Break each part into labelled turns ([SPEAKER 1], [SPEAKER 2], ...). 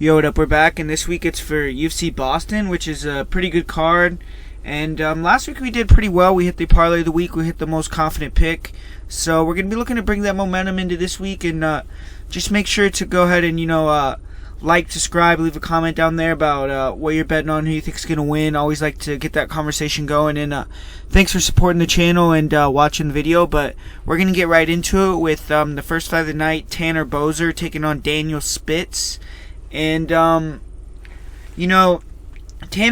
[SPEAKER 1] Yo, what up? We're back, and this week it's for UFC Boston, which is a pretty good card. And last week we did pretty well. We hit the parlay of the week. We hit the most confident pick. So we're going to be looking to bring that momentum into this week. And just make sure to go ahead and, like, subscribe, leave a comment down there about what you're betting on, who you think is going to win. Always like to get that conversation going. And thanks for supporting the channel and watching the video. But we're going to get right into it with the first fight of the night, Tanner Boser taking on Daniel Spitz. And, Tanner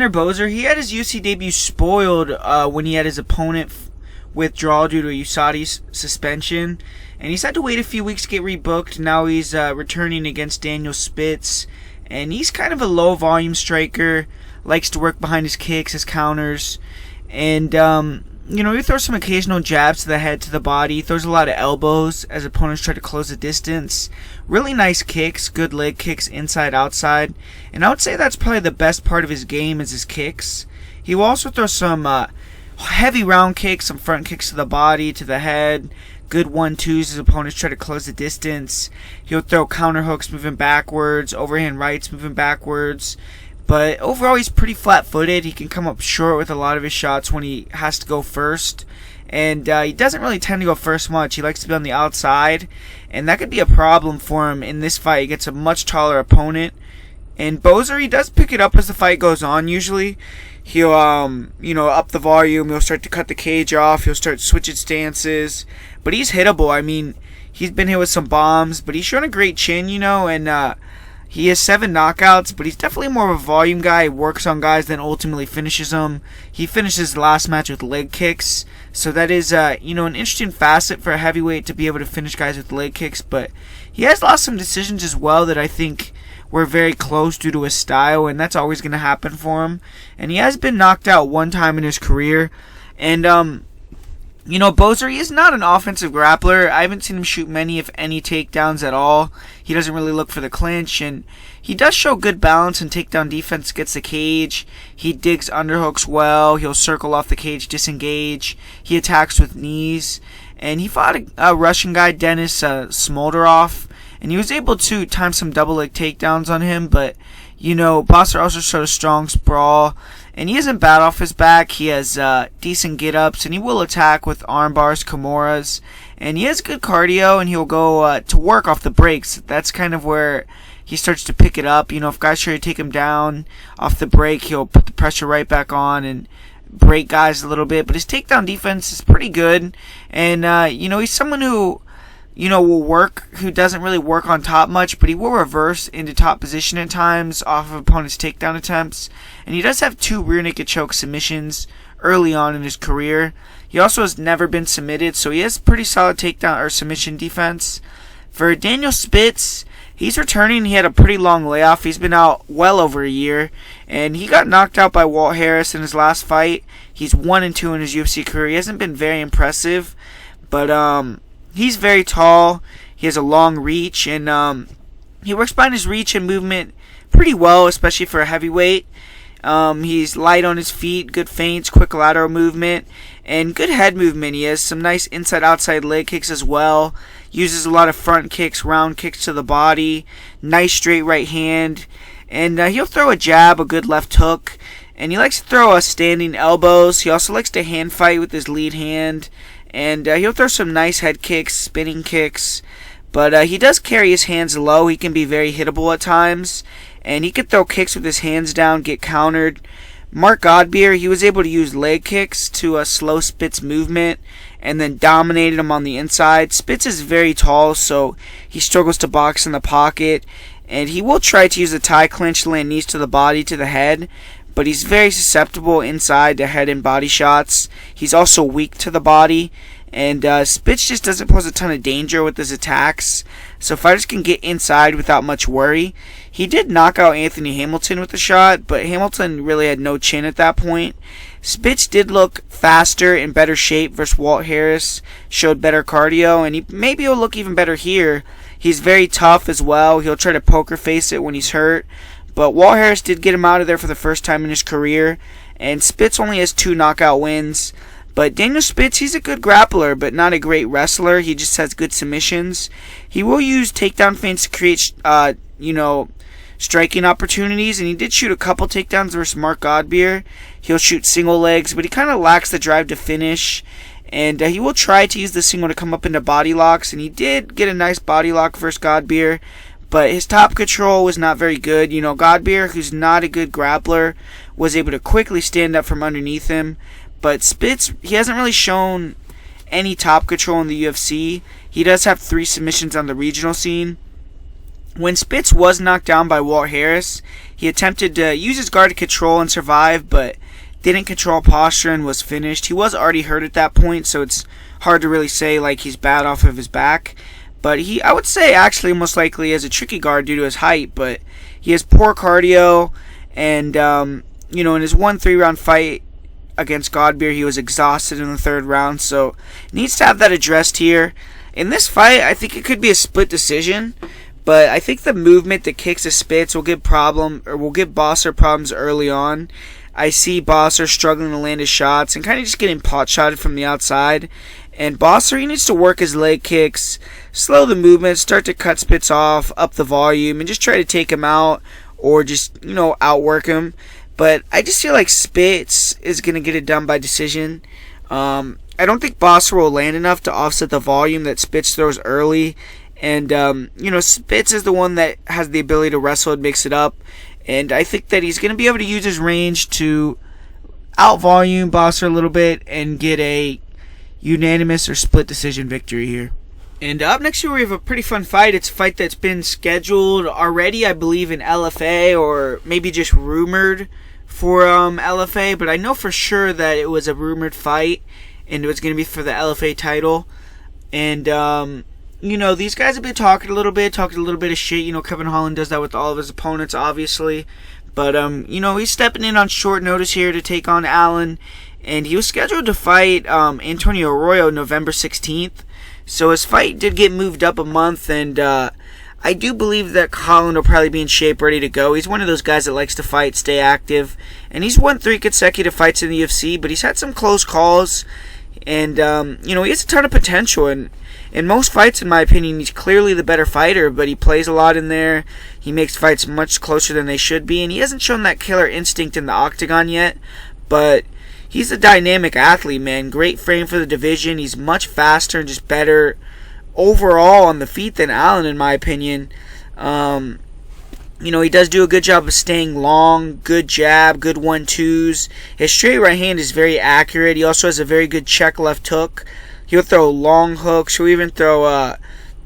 [SPEAKER 1] Boser, he had his UFC debut spoiled when he had his opponent withdraw due to a USADA suspension. And he's had to wait a few weeks to get rebooked. Now he's returning against Daniel Spitz. And he's kind of a low-volume striker. Likes to work behind his kicks, his counters. And, he throws some occasional jabs to the head, to the body. He throws a lot of elbows as opponents try to close the distance. Really nice kicks, good leg kicks, inside, outside. And I would say that's probably the best part of his game is his kicks. He will also throw some heavy round kicks, some front kicks to the body, to the head. Good 1-2s as opponents try to close the distance. He'll throw counter hooks moving backwards, overhand rights moving backwards. But overall, he's pretty flat-footed. He can come up short with a lot of his shots when he has to go first. And he doesn't really tend to go first much. He likes to be on the outside. And that could be a problem for him in this fight. He gets a much taller opponent. And Boser, he does pick it up as the fight goes on usually. He'll, up the volume. He'll start to cut the cage off. He'll start switching stances. But he's hittable. I mean, he's been hit with some bombs. But he's shown a great chin, and he has 7 knockouts, but he's definitely more of a volume guy. He works on guys, then ultimately finishes them. He finishes the last match with leg kicks. So that is, an interesting facet for a heavyweight to be able to finish guys with leg kicks. But he has lost some decisions as well that I think were very close due to his style, and that's always going to happen for him. And he has been knocked out one time in his career. And, Boser, he is not an offensive grappler. I haven't seen him shoot many, if any, takedowns at all. He doesn't really look for the clinch, and he does show good balance and takedown defense against the cage. He digs underhooks well. He'll circle off the cage, disengage. He attacks with knees. And he fought a Russian guy, Denis Smolderov, and he was able to time some double leg takedowns on him, but, Boser also showed a strong sprawl. And he isn't bad off his back. He has decent get-ups, and he will attack with arm bars, kimuras. And he has good cardio, and he'll go to work off the breaks. That's kind of where he starts to pick it up. If guys try to take him down off the break, he'll put the pressure right back on and break guys a little bit. But his takedown defense is pretty good. And, he's someone who will work, who doesn't really work on top much, but he will reverse into top position at times off of opponents' takedown attempts. And he does have 2 rear naked choke submissions early on in his career. He also has never been submitted, so he has pretty solid takedown or submission defense. For Daniel Spitz, he's returning. He had a pretty long layoff. He's been out well over a year, and he got knocked out by Walt Harris in his last fight. He's 1-2 in his UFC career. He hasn't been very impressive, but he's very tall. He has a long reach, and he works behind his reach and movement pretty well, especially for a heavyweight. He's light on his feet, good feints, quick lateral movement, and good head movement. He has some nice inside-outside leg kicks as well. Uses a lot of front kicks, round kicks to the body, nice straight right hand, and he'll throw a jab, a good left hook, and he likes to throw standing elbows. He also likes to hand fight with his lead hand. And he'll throw some nice head kicks, spinning kicks. But he does carry his hands low. He can be very hittable at times. And he can throw kicks with his hands down, get countered. Mark Godbeer, he was able to use leg kicks to slow Spitz movement and then dominated him on the inside. Spitz is very tall, so he struggles to box in the pocket. And he will try to use a tie clinch to land knees to the body, to the head. But he's very susceptible inside to head and body shots. He's also weak to the body. And Spitz just doesn't pose a ton of danger with his attacks. So fighters can get inside without much worry. He did knock out Anthony Hamilton with a shot, but Hamilton really had no chin at that point. Spitz did look faster, in better shape versus Walt Harris. Showed better cardio, and maybe he'll look even better here. He's very tough as well. He'll try to poker face it when he's hurt. But Walt Harris did get him out of there for the first time in his career. And Spitz only has 2 knockout wins. But Daniel Spitz, he's a good grappler, but not a great wrestler. He just has good submissions. He will use takedown feints to create, striking opportunities, and he did shoot a couple takedowns versus Mark Godbeer. He'll shoot single legs, but he kind of lacks the drive to finish, and he will try to use the single to come up into body locks, and he did get a nice body lock versus Godbeer, but his top control was not very good. You know, Godbeer, who's not a good grappler, was able to quickly stand up from underneath him, but Spitz, he hasn't really shown any top control in the UFC. He does have 3 submissions on the regional scene. When Spitz was knocked down by Walt Harris, he attempted to use his guard to control and survive, but didn't control posture and was finished. He was already hurt at that point, so it's hard to really say like he's bad off of his back. But I would say actually most likely has a tricky guard due to his height, but he has poor cardio, and you know, in his 1 3-round fight against Godbeer, he was exhausted in the 3rd round, so needs to have that addressed here. In this fight, I think it could be a split decision, but I think the movement that kicks of Spitz will give Bosser problems early on. I see Bosser struggling to land his shots and kind of just getting pot-shotted from the outside. And Bosser, he needs to work his leg kicks, slow the movement, start to cut Spitz off, up the volume, and just try to take him out or just, you know, outwork him. But I just feel like Spitz is going to get it done by decision. I don't think Bosser will land enough to offset the volume that Spitz throws early. And, you know, Spitz is the one that has the ability to wrestle and mix it up. And I think that he's going to be able to use his range to out-volume Bosser a little bit and get a unanimous or split decision victory here. And up next here we have a pretty fun fight. It's a fight that's been scheduled already, I believe, in LFA, or maybe just rumored for LFA. But I know for sure that it was a rumored fight, and it was going to be for the LFA title. And, you know, these guys have been talking a little bit of shit. You know, Kevin Holland does that with all of his opponents, obviously. But, you know, he's stepping in on short notice here to take on Allen. And he was scheduled to fight Antonio Arroyo November 16th. So his fight did get moved up a month. And I do believe that Holland will probably be in shape, ready to go. He's one of those guys that likes to fight, stay active. And he's won 3 consecutive fights in the UFC. But he's had some close calls. And, you know, he has a ton of potential. And in most fights, in my opinion, he's clearly the better fighter, but he plays a lot in there. He makes fights much closer than they should be, and he hasn't shown that killer instinct in the octagon yet, but he's a dynamic athlete, man. Great frame for the division. He's much faster and just better overall on the feet than Allen, in my opinion. You know, he does do a good job of staying long, good jab, good 1-2s. His straight right hand is very accurate. He also has a very good check left hook. He'll throw long hooks. He'll even throw,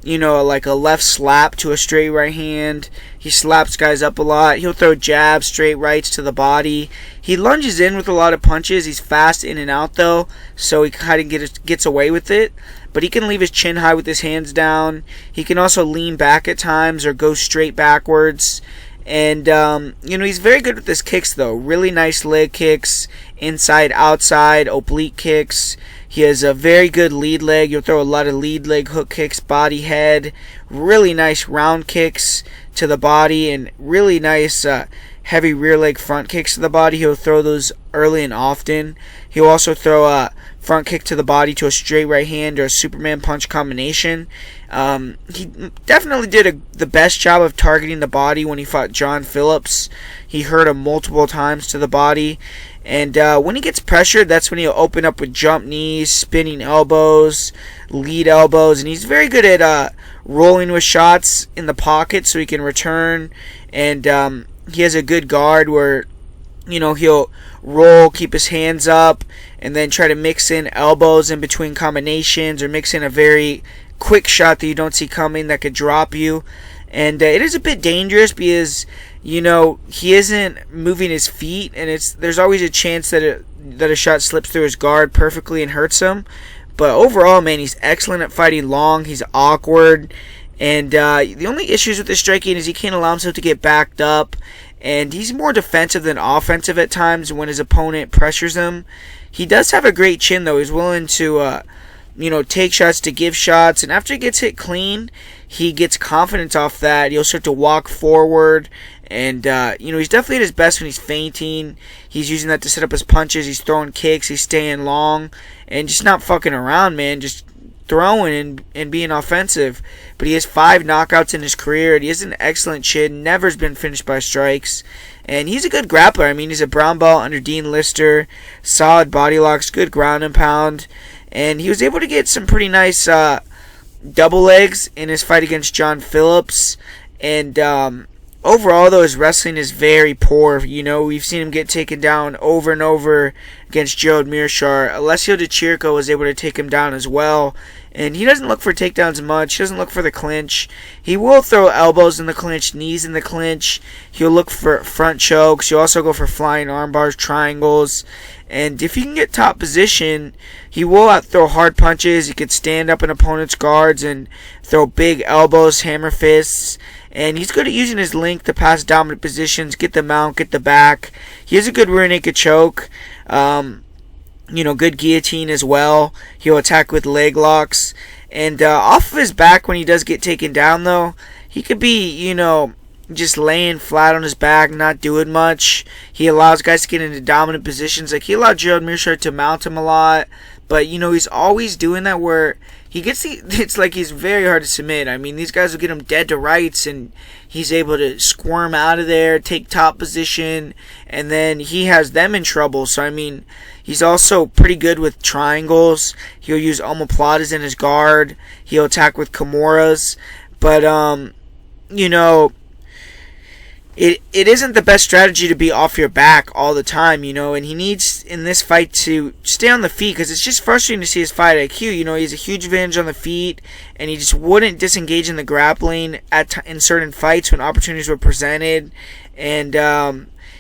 [SPEAKER 1] you know, like a left slap to a straight right hand. He slaps guys up a lot. He'll throw jabs, straight rights to the body. He lunges in with a lot of punches. He's fast in and out, though, so he kind of gets away with it. But he can leave his chin high with his hands down. He can also lean back at times or go straight backwards. And, you know, he's very good with his kicks, though. Really nice leg kicks, inside, outside, oblique kicks. He has a very good lead leg. You'll throw a lot of lead leg hook kicks, body, head. Really nice round kicks to the body and really nice heavy rear leg front kicks to the body. He'll throw those early and often. He'll also throw a front kick to the body to a straight right hand or a Superman punch combination. He definitely did the best job of targeting the body when he fought John Phillips. He hurt him multiple times to the body. And when he gets pressured, that's when he'll open up with jump knees, spinning elbows, lead elbows. And he's very good at rolling with shots in the pocket so he can return. And he has a good guard where, you know, he'll roll, keep his hands up, and then try to mix in elbows in between combinations or mix in a very quick shot that you don't see coming that could drop you. And it is a bit dangerous because, you know, he isn't moving his feet, and there's always a chance that a shot slips through his guard perfectly and hurts him. But overall, man, he's excellent at fighting long. He's awkward. And the only issues with his striking is he can't allow himself to get backed up. And he's more defensive than offensive at times when his opponent pressures him. He does have a great chin, though. He's willing to, you know, take shots to give shots. And after he gets hit clean, he gets confidence off that. He'll start to walk forward. And, you know, he's definitely at his best when he's feinting. He's using that to set up his punches. He's throwing kicks. He's staying long. And just not fucking around, man. Just throwing and being offensive. But he has 5 knockouts in his career. And he has an excellent chin. Never has been finished by strikes. And he's a good grappler. I mean, he's a brown belt under Dean Lister. Solid body locks. Good ground and pound. And he was able to get some pretty nice double legs in his fight against John Phillips. And overall, though, his wrestling is very poor. You know, we've seen him get taken down over and over against Gerald Mearshart. Alessio Di Chirico was able to take him down as well. And he doesn't look for takedowns much. He doesn't look for the clinch. He will throw elbows in the clinch, knees in the clinch. He'll look for front chokes. He'll also go for flying arm bars, triangles. And if he can get top position, he will throw hard punches. He could stand up an opponent's guards and throw big elbows, hammer fists. And he's good at using his length to pass dominant positions, get the mount, get the back. He has a good rear naked choke. Good guillotine as well. He'll attack with leg locks. And off of his back, when he does get taken down, though, he could be, just laying flat on his back, not doing much. He allows guys to get into dominant positions. Like, he allowed Gerald Mearshart to mount him a lot. But, he's always doing that where he gets it's like he's very hard to submit. I mean, these guys will get him dead to rights, and he's able to squirm out of there, take top position, and then he has them in trouble. So, I mean, he's also pretty good with triangles. He'll use omoplatas in his guard. He'll attack with kimuras. But, It isn't the best strategy to be off your back all the time, and he needs, in this fight, to stay on the feet, because it's just frustrating to see his fight IQ. He has a huge advantage on the feet, and he just wouldn't disengage in the grappling in certain fights when opportunities were presented, and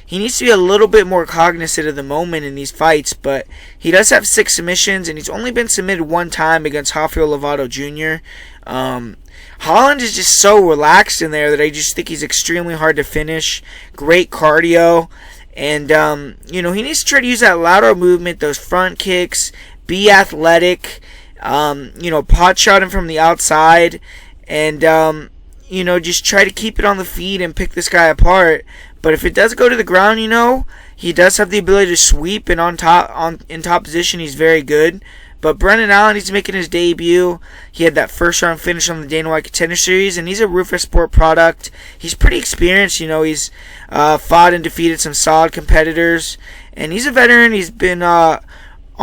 [SPEAKER 1] he needs to be a little bit more cognizant of the moment in these fights. But he does have 6 submissions, and he's only been submitted 1 time against Rafael Lovato Jr. Holland is just so relaxed in there that I just think he's extremely hard to finish. Great cardio. And, he needs to try to use that lateral movement, those front kicks, be athletic, pot shot him from the outside, and, just try to keep it on the feet and pick this guy apart. But if it does go to the ground, he does have the ability to sweep, and in top position, he's very good. But Brendan Allen, he's making his debut. He had that first-round finish on the Dana White Contender Series, and he's a Rufus Sport product. He's pretty experienced. He's fought and defeated some solid competitors. And he's a veteran. He's been on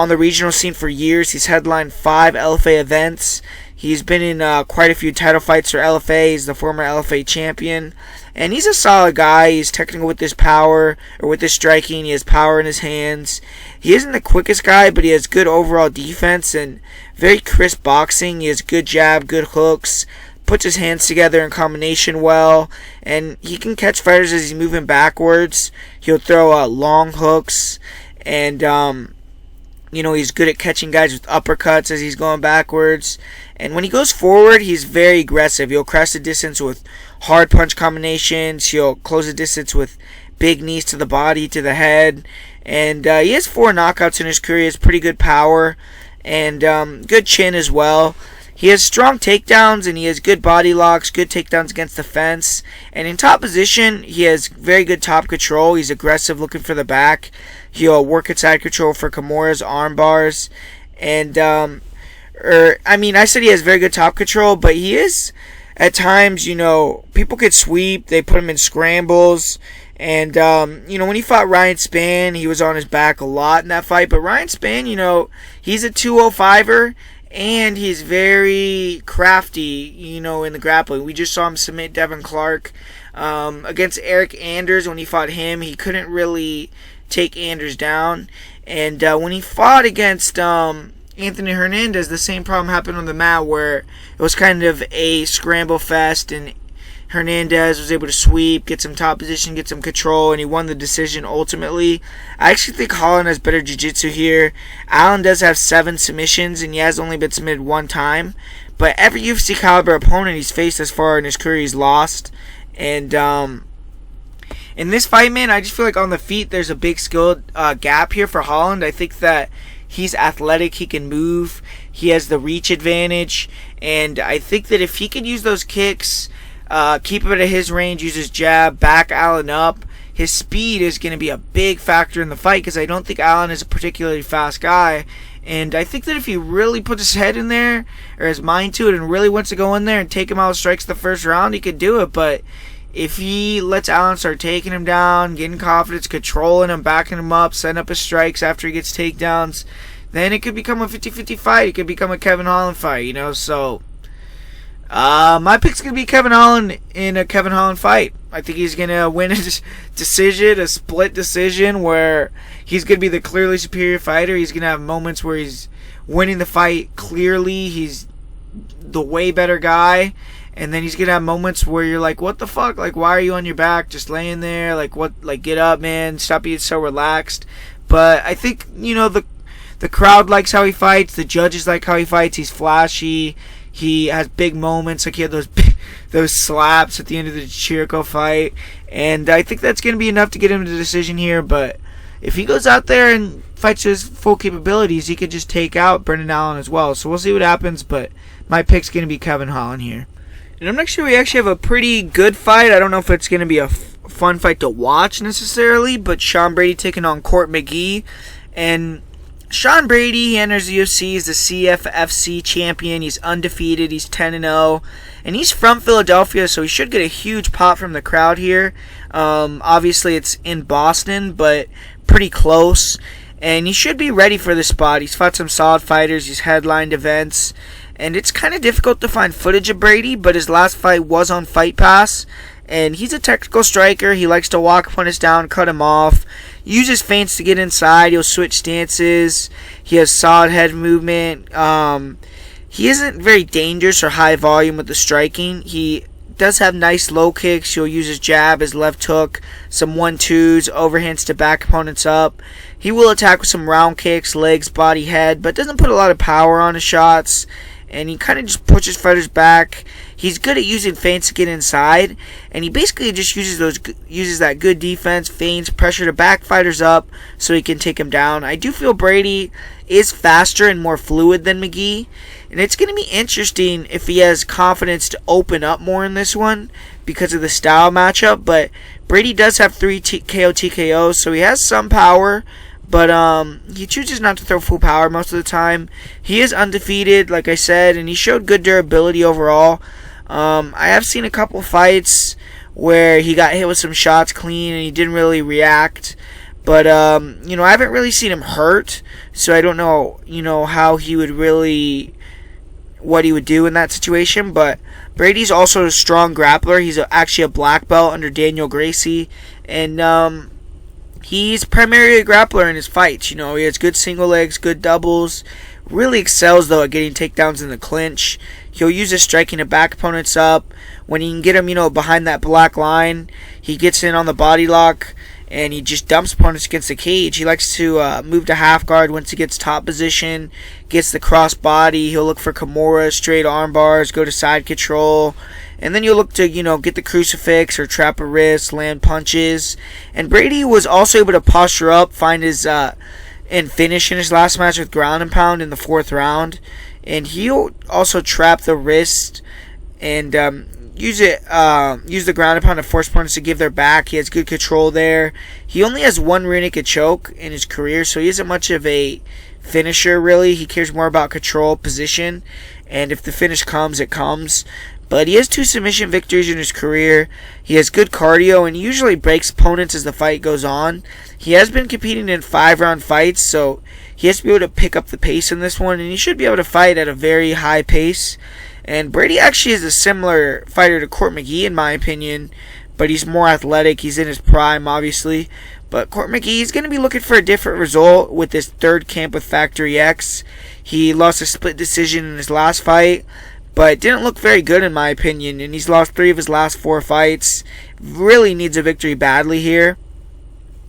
[SPEAKER 1] the regional scene for years. He's headlined 5 LFA events. He's been in quite a few title fights for LFA. He's the former LFA champion. And he's a solid guy. He's technical with his power, or with his striking. He has power in his hands. He isn't the quickest guy, but he has good overall defense and very crisp boxing. He has good jab, good hooks, puts his hands together in combination well, and he can catch fighters as he's moving backwards. He'll throw long hooks, and he's good at catching guys with uppercuts as he's going backwards. And when he goes forward, he's very aggressive. He'll cross the distance with hard punch combinations. He'll close the distance with big knees to the body, to the head. And he has 4 knockouts in his career. He has pretty good power and good chin as well. He has strong takedowns, and he has good body locks, good takedowns against the fence. And in top position, he has very good top control. He's aggressive, looking for the back. He'll work at side control for kimuras, arm bars. And, I said he has very good top control, but he is, at times, people could sweep. They put him in scrambles. And, when he fought Ryan Spann, he was on his back a lot in that fight. But Ryan Spann, he's a 205er, and he's very crafty, in the grappling. We just saw him submit Devin Clark against Eric Anders. When he fought him, he couldn't really take Anders down. And when he fought against Anthony Hernandez, the same problem happened on the mat, where it was kind of a scramble fest, and Hernandez was able to sweep, get some top position, get some control, and he won the decision ultimately. I actually think Holland has better jiu-jitsu here. Allen does have 7 submissions, and he has only been submitted 1 time. But every UFC caliber opponent he's faced thus far in his career, he's lost. And in this fight, man, I just feel like on the feet there's a big skill gap here for Holland. I think that he's athletic, he can move, he has the reach advantage, and I think that if he can use those kicks, keep him at his range, use his jab, back Allen up, his speed is going to be a big factor in the fight, because I don't think Allen is a particularly fast guy. And I think that if he really puts his head in there, or his mind to it, and really wants to go in there and take him out with strikes the first round, he could do it. But if he lets Allen start taking him down, getting confidence, controlling him, backing him up, setting up his strikes after he gets takedowns, then it could become a 50-50 fight. It could become a Kevin Holland fight, So, my pick's going to be Kevin Holland in a Kevin Holland fight. I think he's going to win a decision, a split decision, where he's going to be the clearly superior fighter. He's going to have moments where he's winning the fight clearly. He's the way better guy. And then he's going to have moments where you're like, what the fuck? Like, why are you on your back just laying there? Like, what? Like, get up, man. Stop being so relaxed. But I think, the crowd likes how he fights. The judges like how he fights. He's flashy. He has big moments, like he had those slaps at the end of the Chirico fight, and I think that's going to be enough to get him to the decision here. But if he goes out there and fights his full capabilities, he could just take out Brendan Allen as well. So we'll see what happens, but my pick's going to be Kevin Holland here. And I'm not sure we actually have a pretty good fight. I don't know if it's going to be a fun fight to watch necessarily, but Sean Brady taking on Court McGee, and Sean Brady, he enters the UFC, he's the CFFC champion, he's undefeated, he's 10-0, and he's from Philadelphia, so he should get a huge pop from the crowd here. Obviously it's in Boston, but pretty close, and he should be ready for this spot. He's fought some solid fighters, he's headlined events, and it's kind of difficult to find footage of Brady, but his last fight was on Fight Pass, and he's a technical striker. He likes to walk opponents down, cut him off, uses feints to get inside. He'll switch stances. He has solid head movement. He isn't very dangerous or high volume with the striking. He does have nice low kicks. He'll use his jab, his left hook, some 1-2s, overhands to back opponents up. He will attack with some round kicks, legs, body, head, but doesn't put a lot of power on his shots. And he kind of just pushes fighters back. He's good at using feints to get inside, and he basically just uses that good defense, feints, pressure to back fighters up so he can take him down. I do feel Brady is faster and more fluid than McGee, and it's going to be interesting if he has confidence to open up more in this one because of the style matchup. But Brady does have 3 KO TKOs, so he has some power. But he chooses not to throw full power most of the time. He is undefeated, like I said, and he showed good durability overall. I have seen a couple fights where he got hit with some shots clean and he didn't really react. But, I haven't really seen him hurt, so I don't know, how he would really, what he would do in that situation. But Brady's also a strong grappler. He's actually a black belt under Daniel Gracie, and he's primarily a grappler in his fights. He has good single legs, good doubles. Really excels, though, at getting takedowns in the clinch. He'll use his striking to back opponents up. When he can get him, behind that black line, he gets in on the body lock, and he just dumps opponents against the cage. He likes to move to half guard once he gets top position, gets the cross body. He'll look for Kimura, straight arm bars, go to side control. And then you'll look to, get the crucifix or trap a wrist, land punches. And Brady was also able to posture up, find his, and finish in his last match with ground and pound in the 4th round. And he'll also trap the wrist and use the ground and pound to force opponents to give their back. He has good control there. He only has 1 rear naked choke in his career, so he isn't much of a finisher, really. He cares more about control, position, and if the finish comes, it comes. But he has 2 submission victories in his career. He has good cardio and he usually breaks opponents as the fight goes on. He has been competing in 5-round fights, so he has to be able to pick up the pace in this one, and he should be able to fight at a very high pace. And Brady actually is a similar fighter to Court McGee, in my opinion, but he's more athletic. He's in his prime, obviously. But Court McGee is going to be looking for a different result with this 3rd camp with Factory X. He lost a split decision in his last fight, but didn't look very good in my opinion, and he's lost 3 of his last 4 fights. Really needs a victory badly here.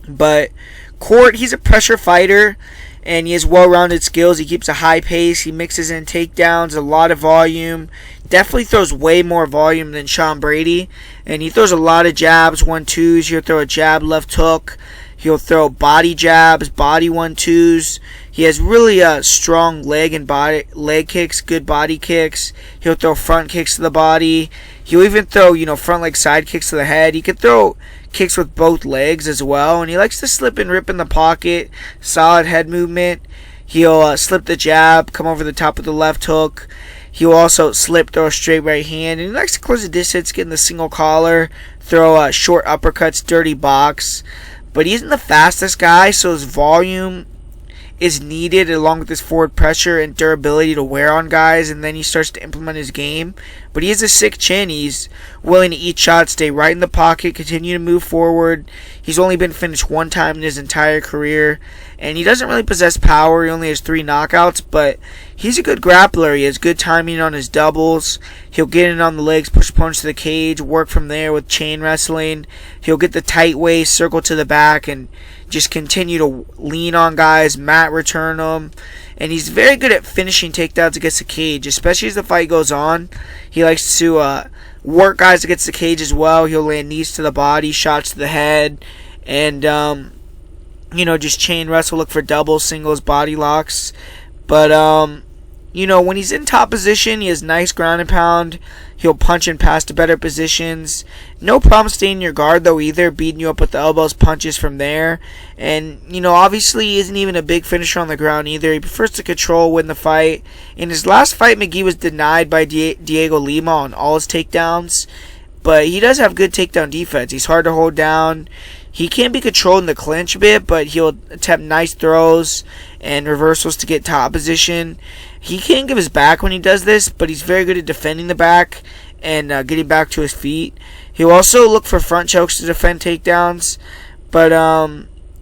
[SPEAKER 1] But Court, he's a pressure fighter, and he has well-rounded skills. He keeps a high pace. He mixes in takedowns, a lot of volume. Definitely throws way more volume than Sean Brady, and he throws a lot of jabs, 1-2s. He'll throw a jab, left hook. He'll throw body jabs, body 1-2s. He has really strong leg kicks, good body kicks. He'll throw front kicks to the body. He'll even throw, front leg side kicks to the head. He can throw kicks with both legs as well. And he likes to slip and rip in the pocket. Solid head movement. He'll slip the jab, come over the top with the left hook. He'll also slip, throw a straight right hand. And he likes to close the distance, get in the single collar, throw short uppercuts, dirty box. But he isn't the fastest guy, so his volume is needed along with his forward pressure and durability to wear on guys, and then he starts to implement his game. But he has a sick chin. He's willing to eat shots, stay right in the pocket, continue to move forward. He's only been finished one time in his entire career, and he doesn't really possess power. He only has 3 knockouts, but he's a good grappler. He has good timing on his doubles. He'll get in on the legs, push opponents to the cage, work from there with chain wrestling. He'll get the tight waist, circle to the back, and just continue to lean on guys, mat return them. And he's very good at finishing takedowns against the cage, especially as the fight goes on. He likes to work guys against the cage as well. He'll land knees to the body, shots to the head, and just chain wrestle, look for doubles, singles, body locks. But when he's in top position, he has nice ground and pound. He'll punch and pass to better positions. No problem staying in your guard, though, either. Beating you up with the elbows, punches from there. And, obviously he isn't even a big finisher on the ground, either. He prefers to control, win the fight. In his last fight, McGee was denied by Diego Lima on all his takedowns. But he does have good takedown defense. He's hard to hold down. He can be controlled in the clinch a bit, but he'll attempt nice throws and reversals to get top position. He can give his back when he does this, but he's very good at defending the back and getting back to his feet. He'll also look for front chokes to defend takedowns. But,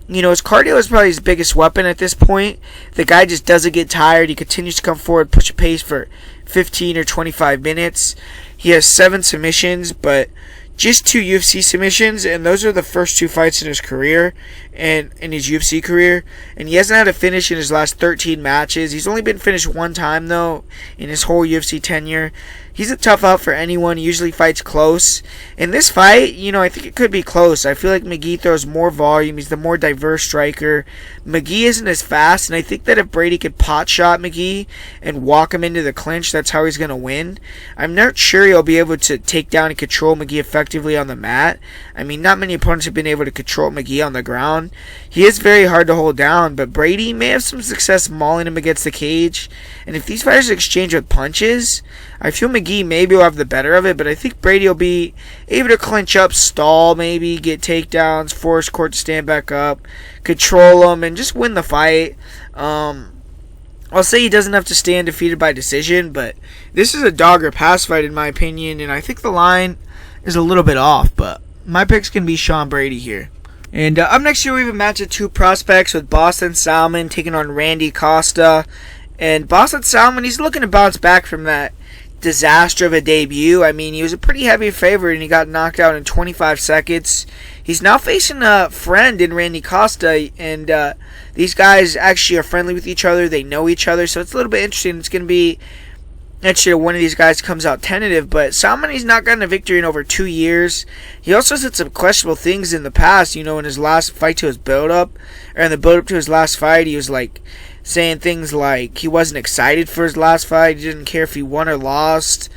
[SPEAKER 1] his cardio is probably his biggest weapon at this point. The guy just doesn't get tired. He continues to come forward, push a pace for 15 or 25 minutes. He has 7 submissions, but just 2 UFC submissions, and those are the first 2 fights in his career and in his UFC career. And he hasn't had a finish in his last 13 matches. He's only been finished 1 time, though, in his whole UFC tenure. He's a tough out for anyone. He usually fights close. In this fight, I think it could be close. I feel like McGee throws more volume. He's the more diverse striker. McGee isn't as fast, and I think that if Brady could pot shot McGee and walk him into the clinch, that's how he's going to win. I'm not sure he'll be able to take down and control McGee effectively on the mat. I mean, not many opponents have been able to control McGee on the ground. He is very hard to hold down, but Brady may have some success mauling him against the cage. And if these fighters exchange with punches, I feel McGee maybe will have the better of it, but I think Brady will be able to clinch up, stall maybe, get takedowns, force Court to stand back up, control him, and just win the fight. I'll say he doesn't have to stay undefeated by decision, but this is a dog or pass fight in my opinion, and I think the line is a little bit off, but my pick's going to be Sean Brady here. And up next here we have a match of 2 prospects with Boston Salmon taking on Randy Costa. And Boston Salmon, he's looking to bounce back from that disaster of a debut. I mean, he was a pretty heavy favorite and he got knocked out in 25 seconds. He's now facing a friend in Randy Costa, and these guys actually are friendly with each other. They know each other, so it's a little bit interesting. It's going to be actually one of these guys comes out tentative, but Salmon, he's not gotten a victory in over 2 years. He also said some questionable things in the past, in his last fight to his build-up, or in the build-up to his last fight. He was saying things like he wasn't excited for his last fight, he didn't care if he won or lost,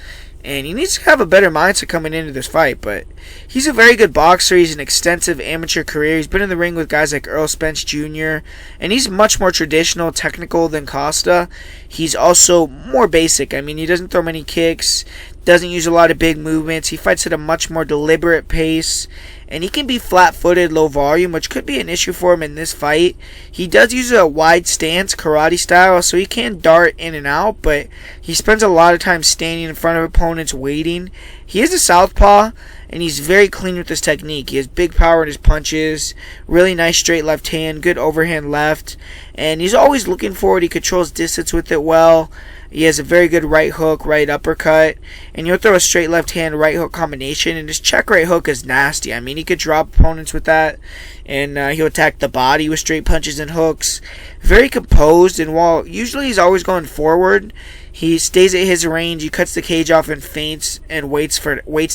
[SPEAKER 1] and he needs to have a better mindset coming into this fight. But he's a very good boxer. He's an extensive amateur career. He's been in the ring with guys like Earl Spence Jr., and he's much more traditional, technical than Costa. He's also more basic. I mean, he doesn't throw many kicks, doesn't use a lot of big movements. He fights at a much more deliberate pace, and he can be flat-footed, low volume, which could be an issue for him in this fight. He does use a wide stance, karate style, so he can dart in and out, but he spends a lot of time standing in front of opponents waiting. He is a southpaw, and he's very clean with his technique. He has big power in his punches, really nice straight left hand, good overhand left, and he's always looking forward. He controls distance with it well. He has a very good right hook, right uppercut, and he'll throw a straight left hand, right hook combination, and his check right hook is nasty. I mean, he could drop opponents with that, and he'll attack the body with straight punches and hooks. Very composed, and while usually he's always going forward, he stays at his range. He cuts the cage off and feints and waits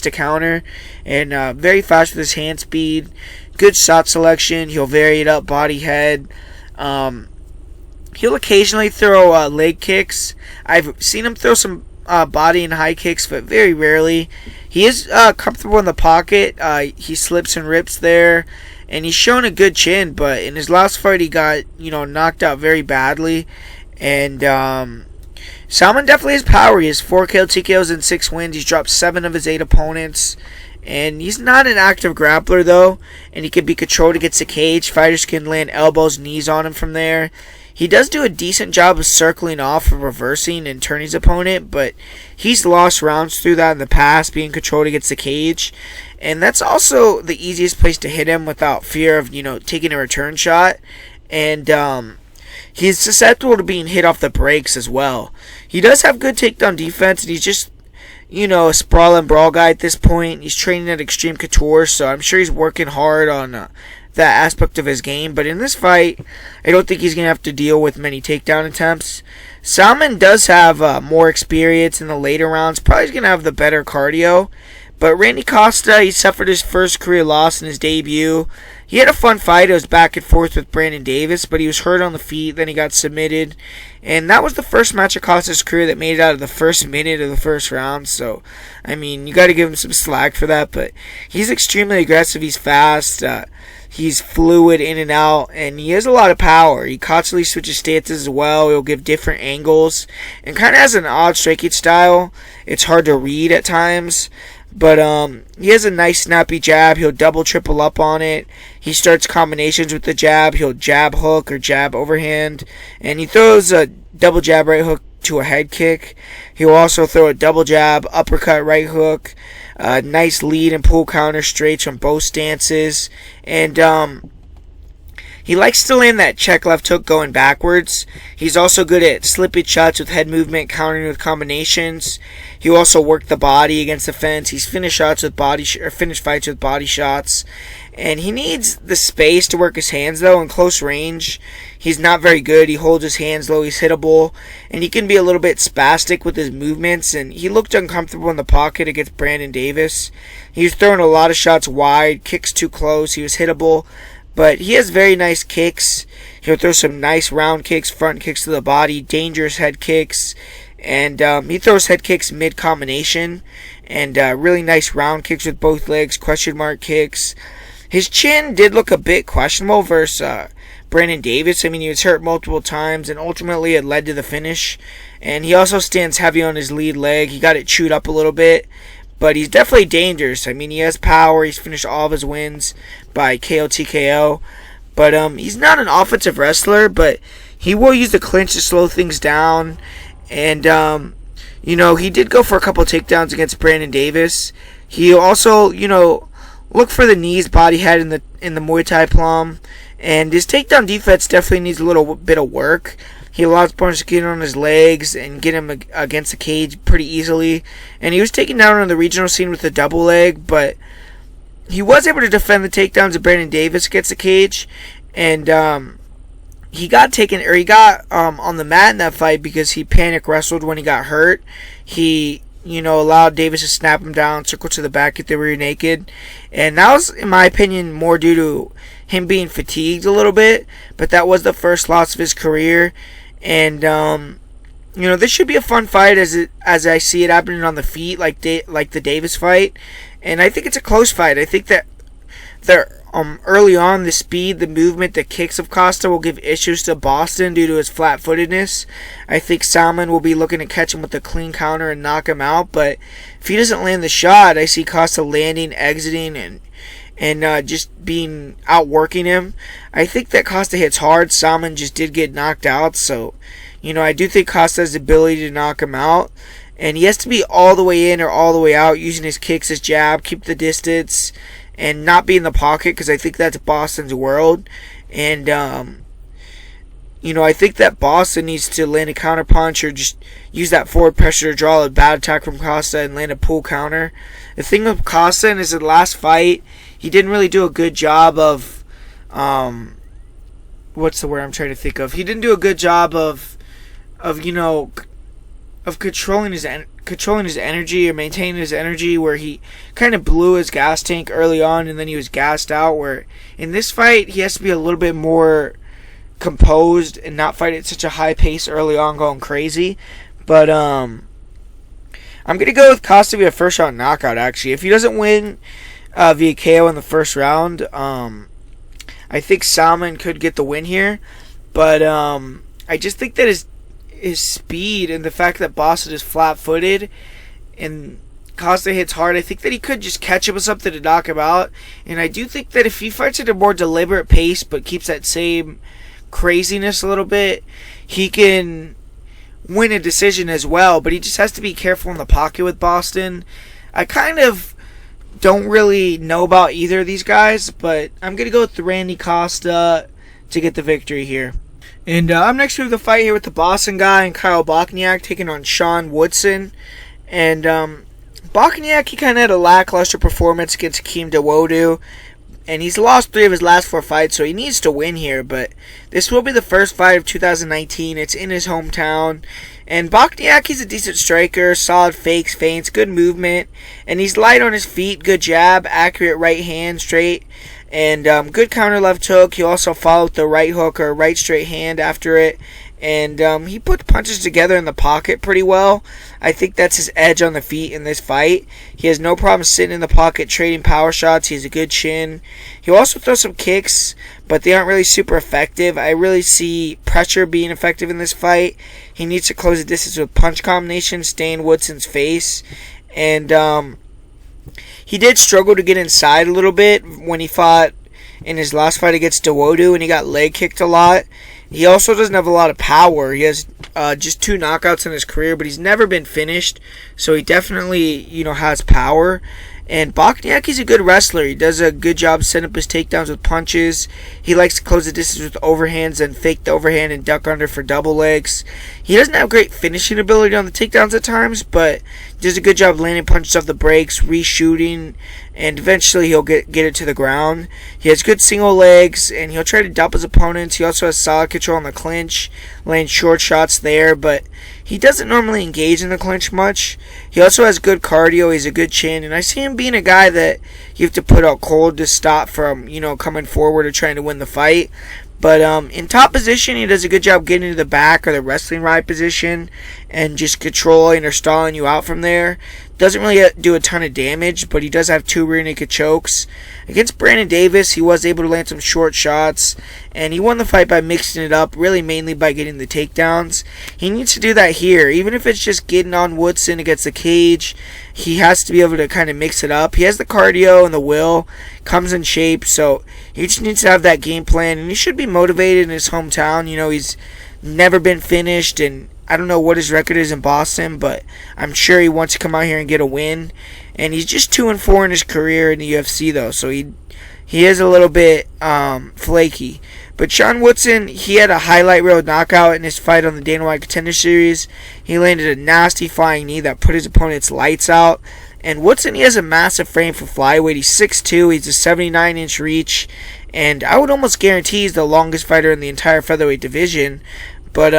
[SPEAKER 1] to counter, and very fast with his hand speed. Good shot selection. He'll vary it up, body, head. He'll occasionally throw leg kicks. I've seen him throw some body and high kicks, but very rarely. He is comfortable in the pocket. He slips and rips there, and he's shown a good chin. But in his last fight, he got knocked out very badly. And Salmon definitely has power. He has 4 KO TKOs and 6 wins. He's dropped 7 of his 8 opponents. And he's not an active grappler, though. And he can be controlled against the cage. Fighters can land elbows, knees on him from there. He does do a decent job of circling off and reversing and turning his opponent. But he's lost rounds through that in the past, being controlled against the cage. And that's also the easiest place to hit him without fear of, taking a return shot. And he's susceptible to being hit off the breaks as well. He does have good takedown defense, and he's just, a sprawl and brawl guy at this point. He's training at Extreme Couture, so I'm sure he's working hard on that aspect of his game. But in this fight, I don't think he's going to have to deal with many takedown attempts. Salmon does have more experience in the later rounds. Probably going to have the better cardio. But Randy Costa, he suffered his first career loss in his debut. He had a fun fight. It was back and forth with Brandon Davis, but he was hurt on the feet. Then he got submitted. And that was the first match of Costa's career that made it out of the first minute of the first round. So, you got to give him some slack for that. But he's extremely aggressive. He's fast. He's fluid in and out. And he has a lot of power. He constantly switches stances as well. He'll give different angles. And kind of has an odd striking style. It's hard to read at times. But he has a nice snappy jab. He'll double, triple up on it. He starts combinations with the jab. He'll jab hook or jab overhand. And he throws a double jab right hook to a head kick. He'll also throw a double jab, uppercut, right hook. Nice lead and pull counter straights from both stances. And he likes to land that check left hook going backwards. He's also good at slippage shots with head movement, countering with combinations. He'll also work the body against the fence. He's finished fights with body shots. And he needs the space to work his hands, though, in close range. He's not very good. He holds his hands low. He's hittable. And he can be a little bit spastic with his movements. And he looked uncomfortable in the pocket against Brandon Davis. He was throwing a lot of shots wide, kicks too close. He was hittable. But he has very nice kicks. He'll throw some nice round kicks, front kicks to the body, dangerous head kicks. And he throws head kicks mid-combination. And really nice round kicks with both legs, question mark kicks. His chin did look a bit questionable versus Brandon Davis. He was hurt multiple times, and ultimately it led to the finish. And he also stands heavy on his lead leg. He got it chewed up a little bit. But he's definitely dangerous. He has power. He's finished all of his wins by KO TKO. But he's not an offensive wrestler, but he will use the clinch to slow things down. And, he did go for a couple takedowns against Brandon Davis. He also, look for the knees, body head in the Muay Thai plum. And his takedown defense definitely needs a little bit of work. He allows opponents to get on his legs and get him against the cage pretty easily. And he was taken down on the regional scene with a double leg, but he was able to defend the takedowns of Brandon Davis against the cage. And he got on the mat in that fight because he panic wrestled when he got hurt. He allowed Davis to snap him down, circle to the back, get the rear naked. And that was, in my opinion, more due to him being fatigued a little bit. But that was the first loss of his career. And, this should be a fun fight as I see it happening on the feet, like the Davis fight. And I think it's a close fight. I think that early on, the speed, the movement, the kicks of Costa will give issues to Boston due to his flat-footedness. I think Salmon will be looking to catch him with a clean counter and knock him out. But if he doesn't land the shot, I see Costa landing, exiting, and just being outworking him. I think that Costa hits hard. Salmon just did get knocked out. So, I do think Costa has the ability to knock him out. And he has to be all the way in or all the way out, using his kicks, his jab, keep the distance, and not be in the pocket, because I think that's Boston's world. And, I think that Boston needs to land a counter punch or just use that forward pressure to draw a bad attack from Costa and land a pull counter. The thing with Costa is the last fight, he didn't really do a good job of, what's the word I'm trying to think of? He didn't do a good job of controlling his energy or maintaining his energy, where he kind of blew his gas tank early on and then he was gassed out. Where in this fight, he has to be a little bit more composed and not fight at such a high pace early on, going crazy. But I'm going to go with Costa via first round knockout, actually. If he doesn't win via KO in the first round, I think Salmon could get the win here. But I just think that his speed and the fact that Boston is flat-footed and Costa hits hard, I think that he could just catch him with something to knock him out. And I do think that if he fights at a more deliberate pace but keeps that same craziness a little bit, he can win a decision as well. But he just has to be careful in the pocket with Boston. I kind of don't really know about either of these guys, but I'm going to go with Randy Costa to get the victory here. And I'm next to the fight here with the Boston guy and Kyle Bochnkiak taking on Sean Woodson. And Bochnkiak, he kind of had a lackluster performance against Akeem Dawodu, and he's lost 3 of his last 4 fights, so he needs to win here. But this will be the first fight of 2019. It's in his hometown. And Bochnkiak, he's a decent striker, solid fakes, feints, good movement, and he's light on his feet, good jab, accurate right hand, straight, and good counter left hook. He also followed the right hook or right straight hand after it. And he put punches together in the pocket pretty well. I think that's his edge on the feet in this fight. He has no problem sitting in the pocket, trading power shots. He has a good chin. He'll also throw some kicks, but they aren't really super effective. I really see pressure being effective in this fight. He needs to close the distance with punch combinations, stay in Woodson's face. And he did struggle to get inside a little bit when he fought in his last fight against Dawodu, and he got leg kicked a lot. He also doesn't have a lot of power. He has just 2 knockouts in his career, but he's never been finished, so he definitely, has power. And Bochnkiak, he's a good wrestler. He does a good job setting up his takedowns with punches. He likes to close the distance with overhands and fake the overhand and duck under for double legs. He doesn't have great finishing ability on the takedowns at times, but does a good job landing punches off the breaks, reshooting, and eventually he'll get it to the ground. He has good single legs, and he'll try to dump his opponents. He also has solid control on the clinch, laying short shots there, but he doesn't normally engage in the clinch much. He also has good cardio. He's a good chin, and I see him being a guy that you have to put out cold to stop from, coming forward or trying to win the fight. But in top position, he does a good job getting to the back or the wrestling ride position and just controlling or stalling you out from there. Doesn't really do a ton of damage, but he does have 2 rear naked chokes. Against Brandon Davis, he was able to land some short shots, and he won the fight by mixing it up, really mainly by getting the takedowns. He needs to do that here. Even if it's just getting on Woodson against the cage, he has to be able to kind of mix it up. He has the cardio and the will, comes in shape, so he just needs to have that game plan, and he should be motivated in his hometown. He's never been finished, and I don't know what his record is in Boston, but I'm sure he wants to come out here and get a win. And he's just 2-4 in his career in the UFC, though, so he is a little bit flaky. But Sean Woodson, he had a highlight reel knockout in his fight on the Dana White Contender Series. He landed a nasty flying knee that put his opponent's lights out. And Woodson, he has a massive frame for flyweight. He's 6'2", he's a 79-inch reach, and I would almost guarantee he's the longest fighter in the entire featherweight division. But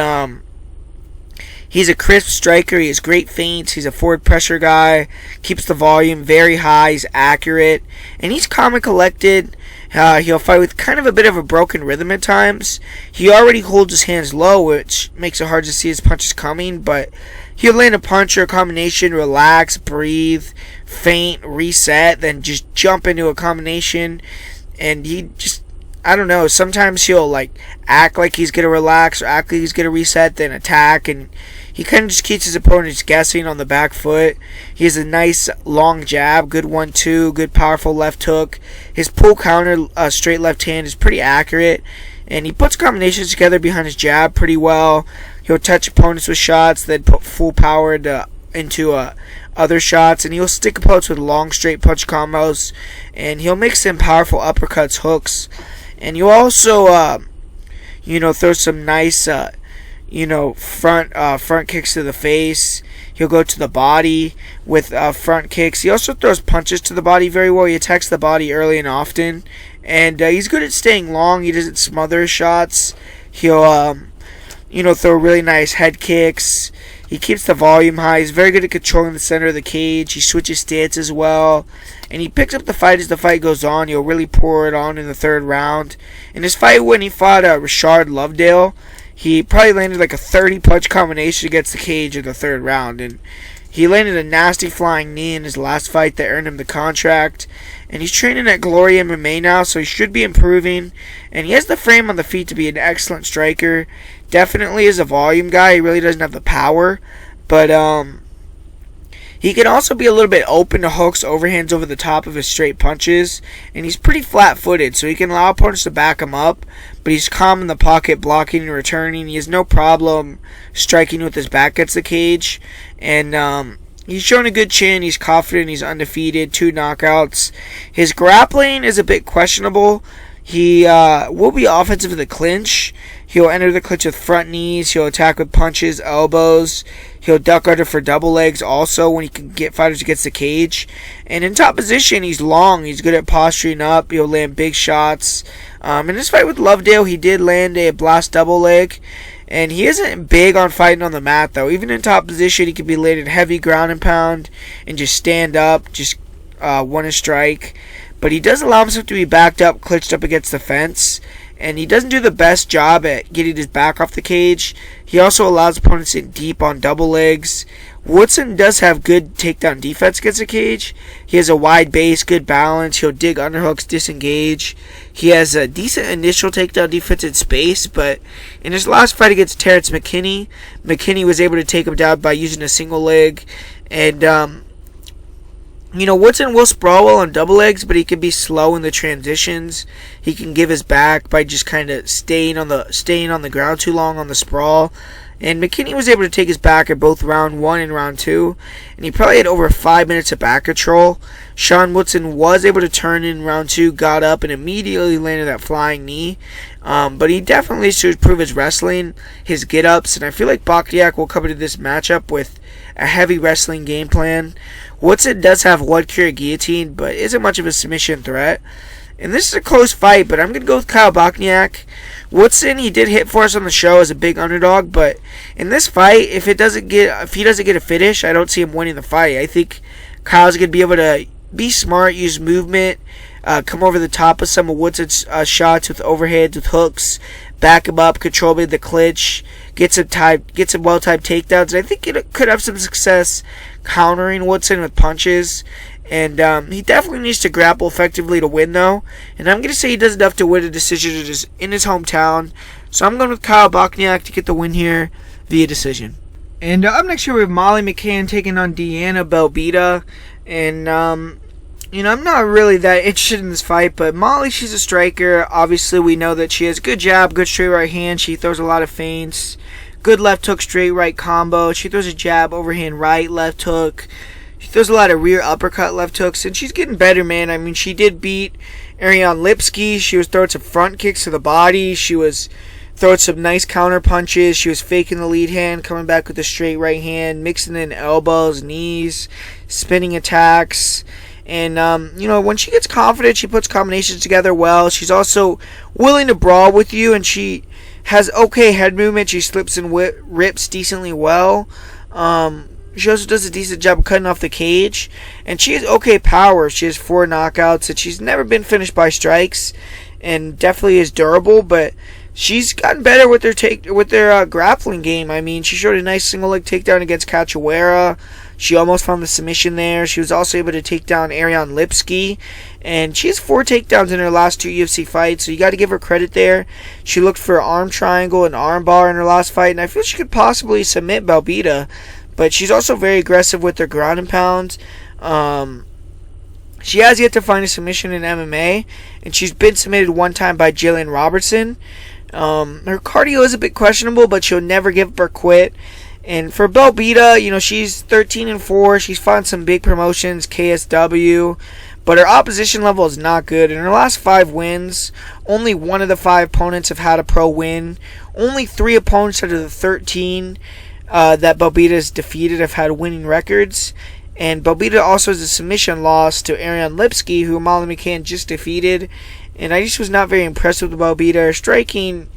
[SPEAKER 1] he's a crisp striker. He has great feints. He's a forward pressure guy. Keeps the volume very high. He's accurate. And he's calm and collected. He'll fight with kind of a bit of a broken rhythm at times. He already holds his hands low, which makes it hard to see his punches coming. But he'll land a punch or a combination, relax, breathe, feint, reset, then just jump into a combination. And he just, I don't know, sometimes he'll act like he's going to relax or act like he's going to reset, then attack, and he kind of just keeps his opponents guessing on the back foot. He has a nice long jab, good 1-2, good powerful left hook. His pull counter, straight left hand is pretty accurate, and he puts combinations together behind his jab pretty well. He'll touch opponents with shots, then put full power into other shots, and he'll stick opponents with long straight punch combos, and he'll mix in powerful uppercuts, hooks, and you'll also throw some nice front kicks to the face. He'll go to the body with front kicks. He also throws punches to the body very well. He attacks the body early and often, and he's good at staying long. He doesn't smother his shots. He'll throw really nice head kicks. He keeps the volume high. He's very good at controlling the center of the cage. He switches stances well. And he picks up the fight as the fight goes on. He'll really pour it on in the 3rd round. In his fight when he fought Rashard Lovedale, he probably landed a 30-punch combination against the cage in the 3rd round. And He landed a nasty flying knee in his last fight that earned him the contract. And he's training at Glory MMA now, so he should be improving. And he has the frame on the feet to be an excellent striker. Definitely is a volume guy. He really doesn't have the power. But he can also be a little bit open to hooks, overhands over the top of his straight punches. And he's pretty flat-footed, so he can allow opponents to back him up. But he's calm in the pocket, blocking and returning. He has no problem striking with his back against the cage. And he's shown a good chin. He's confident. He's undefeated. 2 knockouts. His grappling is a bit questionable. He will be offensive in the clinch. He'll enter the clinch with front knees. He'll attack with punches, elbows. He'll duck under for double legs also when he can get fighters against the cage. And in top position, he's long. He's good at posturing up. He'll land big shots. In his fight with Lovedale, he did land a blast double leg. And he isn't big on fighting on the mat, though. Even in top position, he can be landed heavy ground and pound and just stand up, just want to strike. But he does allow himself to be backed up, clinched up against the fence. And he doesn't do the best job at getting his back off the cage. He also allows opponents in deep on double legs. Woodson does have good takedown defense against the cage. He has a wide base, good balance. He'll dig underhooks, disengage. He has a decent initial takedown defense in space, but in his last fight against Terrence McKinney, McKinney was able to take him down by using a single leg. And Woodson will sprawl well on double legs, but he can be slow in the transitions. He can give his back by just kind of staying on the ground too long on the sprawl. And McKinney was able to take his back at both round 1 and round 2, and he probably had over 5 minutes of back control. Sean Woodson was able to turn in round 2, got up, and immediately landed that flying knee. But he definitely should improve his wrestling, his get-ups, and I feel like Bochnkiak will come into this matchup with a heavy wrestling game plan. Woodson does have one carry guillotine, but isn't much of a submission threat. And this is a close fight, but I'm going to go with Kyle Bochnkiak. Woodson, he did hit for us on the show as a big underdog, but in this fight, if he doesn't get a finish, I don't see him winning the fight. I think Kyle's going to be able to be smart, use movement, come over the top of some of Woodson's shots with overheads, with hooks, back him up, control the clinch, get some well-timed takedowns. And I think it could have some success countering Woodson with punches. And he definitely needs to grapple effectively to win, though. And I'm going to say he does enough to win a decision in his hometown. So I'm going with Kyle Bochnkiak to get the win here via decision. And up next here we have Molly McCann taking on Deanna Belbita. And, I'm not really that interested in this fight. But Molly, she's a striker. Obviously, we know that she has good jab, good straight right hand. She throws a lot of feints. Good left hook, straight right combo. She throws a jab, overhand right, left hook. She throws a lot of rear uppercut left hooks, and she's getting better, man. I mean, she did beat Ariane Lipsky. She was throwing some front kicks to the body. She was throwing some nice counter punches. She was faking the lead hand, coming back with a straight right hand, mixing in elbows, knees, spinning attacks. And, when she gets confident, she puts combinations together well. She's also willing to brawl with you, and she has okay head movement. She slips and rips decently well. She also does a decent job of cutting off the cage. And she has okay power. She has 4 knockouts. And she's never been finished by strikes. And definitely is durable. But she's gotten better with their grappling game. I mean, she showed a nice single leg takedown against Cachoeira. She almost found the submission there. She was also able to take down Ariane Lipsky. And she has 4 takedowns in her last 2 UFC fights. So you got to give her credit there. She looked for an arm triangle and arm bar in her last fight. And I feel she could possibly submit Belbita. But she's also very aggressive with her ground and pound. She has yet to find a submission in MMA. And she's been submitted one time by Jillian Robertson. Her cardio is a bit questionable, but she'll never give up or quit. And for Belbita, she's 13-4. She's fought some big promotions, KSW. But her opposition level is not good. In her last 5 wins, only 1 of the 5 opponents have had a pro win. Only 3 opponents out of the 13 that Belbita has defeated have had winning records. And Belbita also has a submission loss to Ariane Lipsky, who Molly McCann just defeated. And I just was not very impressed with Belbita. Her striking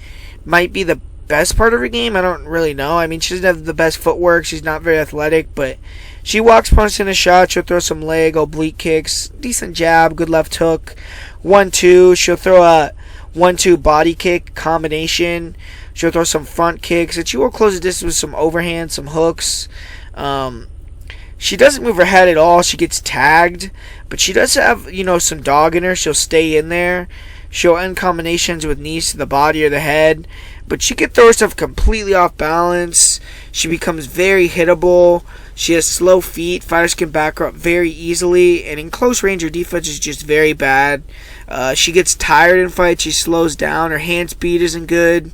[SPEAKER 1] might be the best part of her game. I don't really know. I mean, she doesn't have the best footwork. She's not very athletic, but she walks punches in a shot. She'll throw some leg, oblique kicks, decent jab, good left hook, 1-2. She'll throw a 1-2 body kick combination. She'll throw some front kicks, and she will close the distance with some overhand, some hooks. She doesn't move her head at all. She gets tagged, but she does have, some dog in her. She'll stay in there. She'll end combinations with knees to the body or the head, but she can throw herself completely off balance. She becomes very hittable. She has slow feet. Fighters can back her up very easily, and in close range, her defense is just very bad. She gets tired in fights. She slows down. Her hand speed isn't good.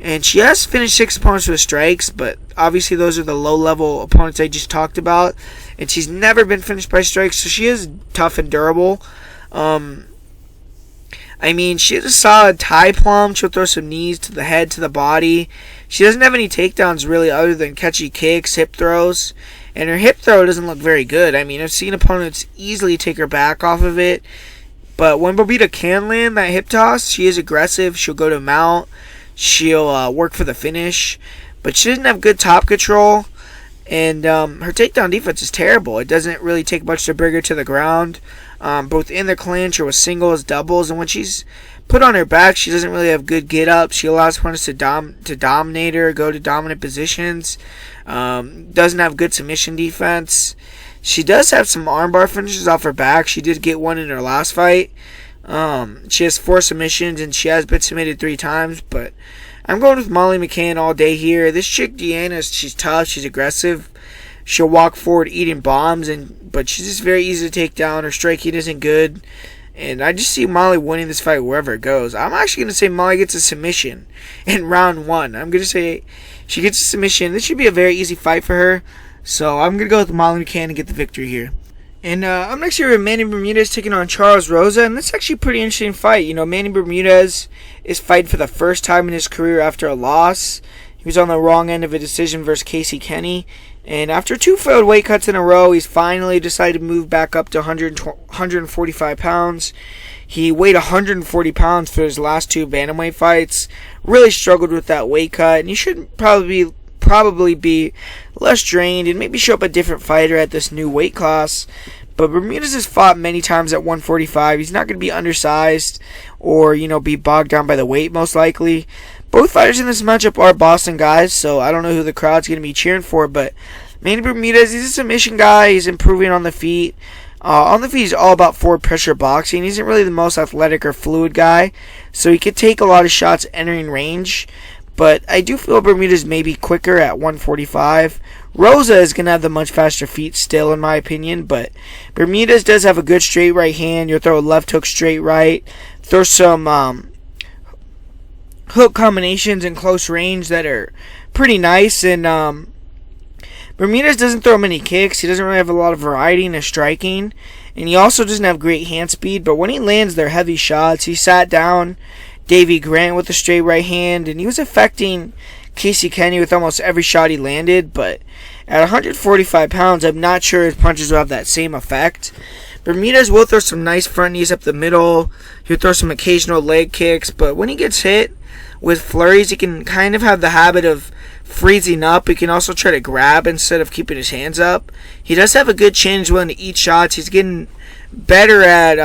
[SPEAKER 1] And she has finished 6 opponents with strikes, but obviously those are the low-level opponents I just talked about. And she's never been finished by strikes, so she is tough and durable. She has a solid tie plum. She'll throw some knees to the head, to the body. She doesn't have any takedowns really other than catchy kicks, hip throws. And her hip throw doesn't look very good. I've seen opponents easily take her back off of it. But when Bermuda can land that hip toss, she is aggressive. She'll go to mount. She'll work for the finish. But she doesn't have good top control. And her takedown defense is terrible. It doesn't really take much to bring her to the ground, both in the clinch or with singles, doubles. And when she's put on her back, she doesn't really have good get-up. She allows opponents to dominate her, go to dominant positions. Doesn't have good submission defense. She does have some armbar finishes off her back. She did get one in her last fight. She has 4 submissions, and she has been submitted 3 times, but I'm going with Molly McCann all day here. This chick, Deanna, she's tough. She's aggressive. She'll walk forward eating bombs, but she's just very easy to take down. Her striking isn't good. And I just see Molly winning this fight wherever it goes. I'm actually going to say Molly gets a submission in round 1. I'm going to say she gets a submission. This should be a very easy fight for her. So I'm going to go with Molly McCann and get the victory here. And up next here, Manny Bermudez taking on Charles Rosa, and this is actually a pretty interesting fight. Manny Bermudez is fighting for the first time in his career after a loss. He was on the wrong end of a decision versus Casey Kenny, and after 2 failed weight cuts in a row, he's finally decided to move back up to 145 pounds. He weighed 140 pounds for his last 2 bantamweight fights. Really struggled with that weight cut, and he should probably be less drained and maybe show up a different fighter at this new weight class. But Bermudez has fought many times at 145. He's not going to be undersized or, be bogged down by the weight most likely. Both fighters in this matchup are Boston guys, so I don't know who the crowd's going to be cheering for, but Manny Bermudez, he's a submission guy. He's improving on the feet. On the feet, he's all about forward pressure boxing. He isn't really the most athletic or fluid guy, so he could take a lot of shots entering range. But I do feel Bermudez may be quicker at 145. Rosa is going to have the much faster feet still, in my opinion. But Bermudez does have a good straight right hand. You'll throw a left hook straight right. Throw some hook combinations in close range that are pretty nice. And Bermudez doesn't throw many kicks. He doesn't really have a lot of variety in his striking. And he also doesn't have great hand speed. But when he lands their heavy shots, he sat down Davey Grant with a straight right hand, and he was affecting Casey Kenny with almost every shot he landed, but at 145 pounds, I'm not sure his punches will have that same effect. Bermudez will throw some nice front knees up the middle. He'll throw some occasional leg kicks, but when he gets hit with flurries, he can kind of have the habit of freezing up. He can also try to grab instead of keeping his hands up. He does have a good chin. He's willing to eat shots. He's getting better at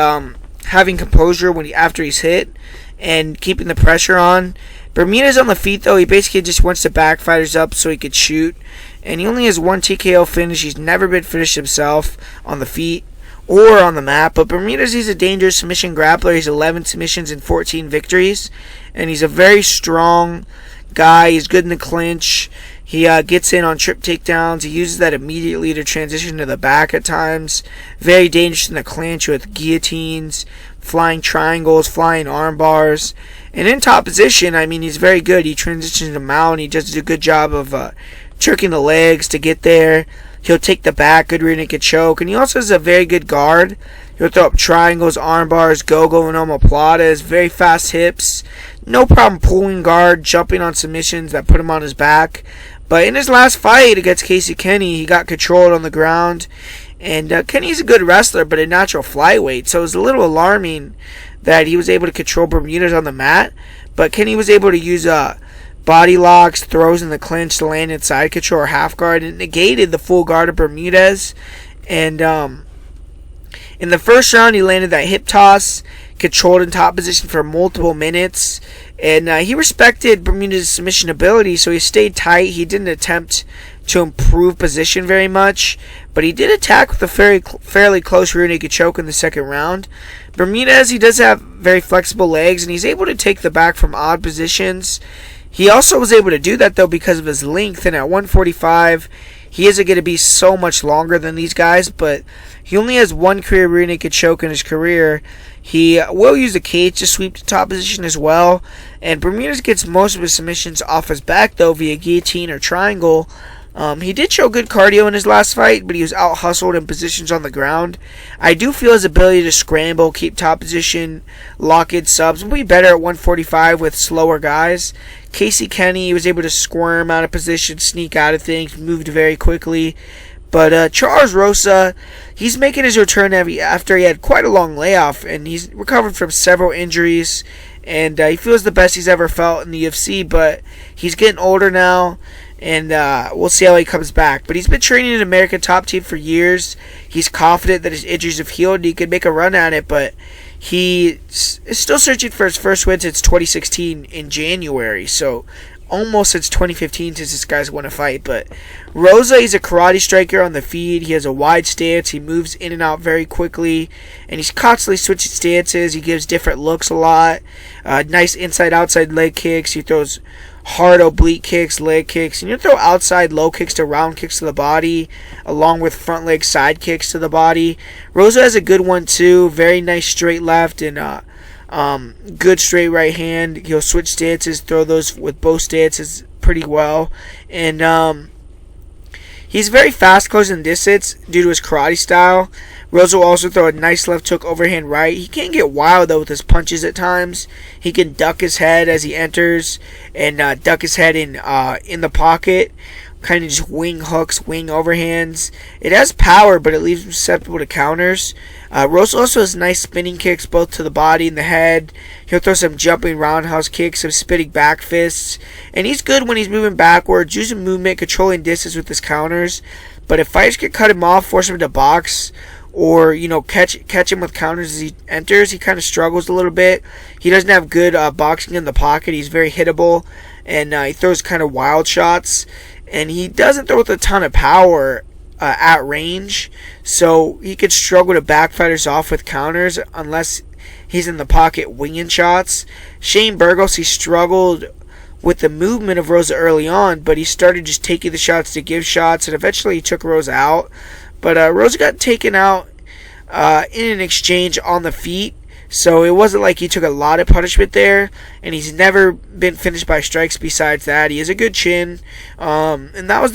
[SPEAKER 1] having composure after he's hit and keeping the pressure on. Bermudez on the feet, though, he basically just wants to back fighters up so he could shoot. And he only has 1 TKO finish. He's never been finished himself on the feet or on the mat. But Bermudez, he's a dangerous submission grappler. He's 11 submissions and 14 victories. And he's a very strong guy. He's good in the clinch. He gets in on trip takedowns. He uses that immediately to transition to the back at times. Very dangerous in the clinch with guillotines, flying triangles, flying arm bars. And in top position, he's very good. He transitions to mount. He does a good job of tricking the legs to get there. He'll take the back, good rear naked choke. And he also has a very good guard. He'll throw up triangles, arm bars, go-go, and omoplatas. Very fast hips. No problem pulling guard, jumping on submissions that put him on his back. But in his last fight against Casey Kenny, he got controlled on the ground. And Kenny's a good wrestler, but a natural flyweight. So it was a little alarming that he was able to control Bermudez on the mat. But Kenny was able to use body locks, throws in the clinch to land in side control or half guard. And negated the full guard of Bermudez. And in the first round, he landed that hip toss, controlled in top position for multiple minutes. And he respected Bermudez's submission ability, so he stayed tight. He didn't attempt to improve position very much, but he did attack with a fairly close rear naked choke in the second round. Bermudez, he does have very flexible legs, and he's able to take the back from odd positions. He also was able to do that, though, because of his length, and at 145, he isn't going to be so much longer than these guys, but he only has one career rear naked choke in his career. He will use the cage to sweep to top position as well, and Bermudez gets most of his submissions off his back, though, via guillotine or triangle. He did show good cardio in his last fight, but he was out-hustled in positions on the ground. I do feel his ability to scramble, keep top position, lock in subs will be better at 145 with slower guys. Casey Kenny was able to squirm out of position, sneak out of things, moved very quickly. But Charles Rosa, he's making his return after he had quite a long layoff, and he's recovered from several injuries, and he feels the best he's ever felt in the UFC, but he's getting older now, and we'll see how he comes back. But he's been training in American Top Team for years. He's confident that his injuries have healed and he can make a run at it, but he is still searching for his first win since 2016 in January, so almost since 2015 since this guy's won a fight. But Rosa, he's a karate striker on the feet. He has a wide stance. He moves in and out very quickly, and he's constantly switching stances. He gives different looks a lot. Nice inside-outside leg kicks. He throws hard oblique kicks, leg kicks, and you throw outside low kicks to round kicks to the body, along with front leg side kicks to the body. Rosa has a good one too. Very nice straight left and good straight right hand. He'll switch stances, throw those with both stances pretty well, and he's very fast closing distance due to his karate style. Rosa will also throw a nice left hook overhand right. He can get wild though with his punches at times. He can duck his head as he enters and duck his head in the pocket. Kind of just wing hooks, wing overhands. It has power, but it leaves him susceptible to counters. Rosa also has nice spinning kicks both to the body and the head. He'll throw some jumping roundhouse kicks, some spinning back fists. And he's good when he's moving backwards, using movement, controlling distance with his counters. But if fighters can cut him off, force him to box, or catch him with counters as he enters, he kind of struggles a little bit. He doesn't have good boxing in the pocket. He's very hittable, and he throws kind of wild shots. And he doesn't throw with a ton of power at range, so he could struggle to back fighters off with counters unless he's in the pocket winging shots. Shane Burgos, he struggled with the movement of Rosa early on, but he started just taking the shots to give shots, and eventually he took Rosa out. But Rosa got taken out in an exchange on the feet, so it wasn't like he took a lot of punishment there, and he's never been finished by strikes besides that. He has a good chin, and that was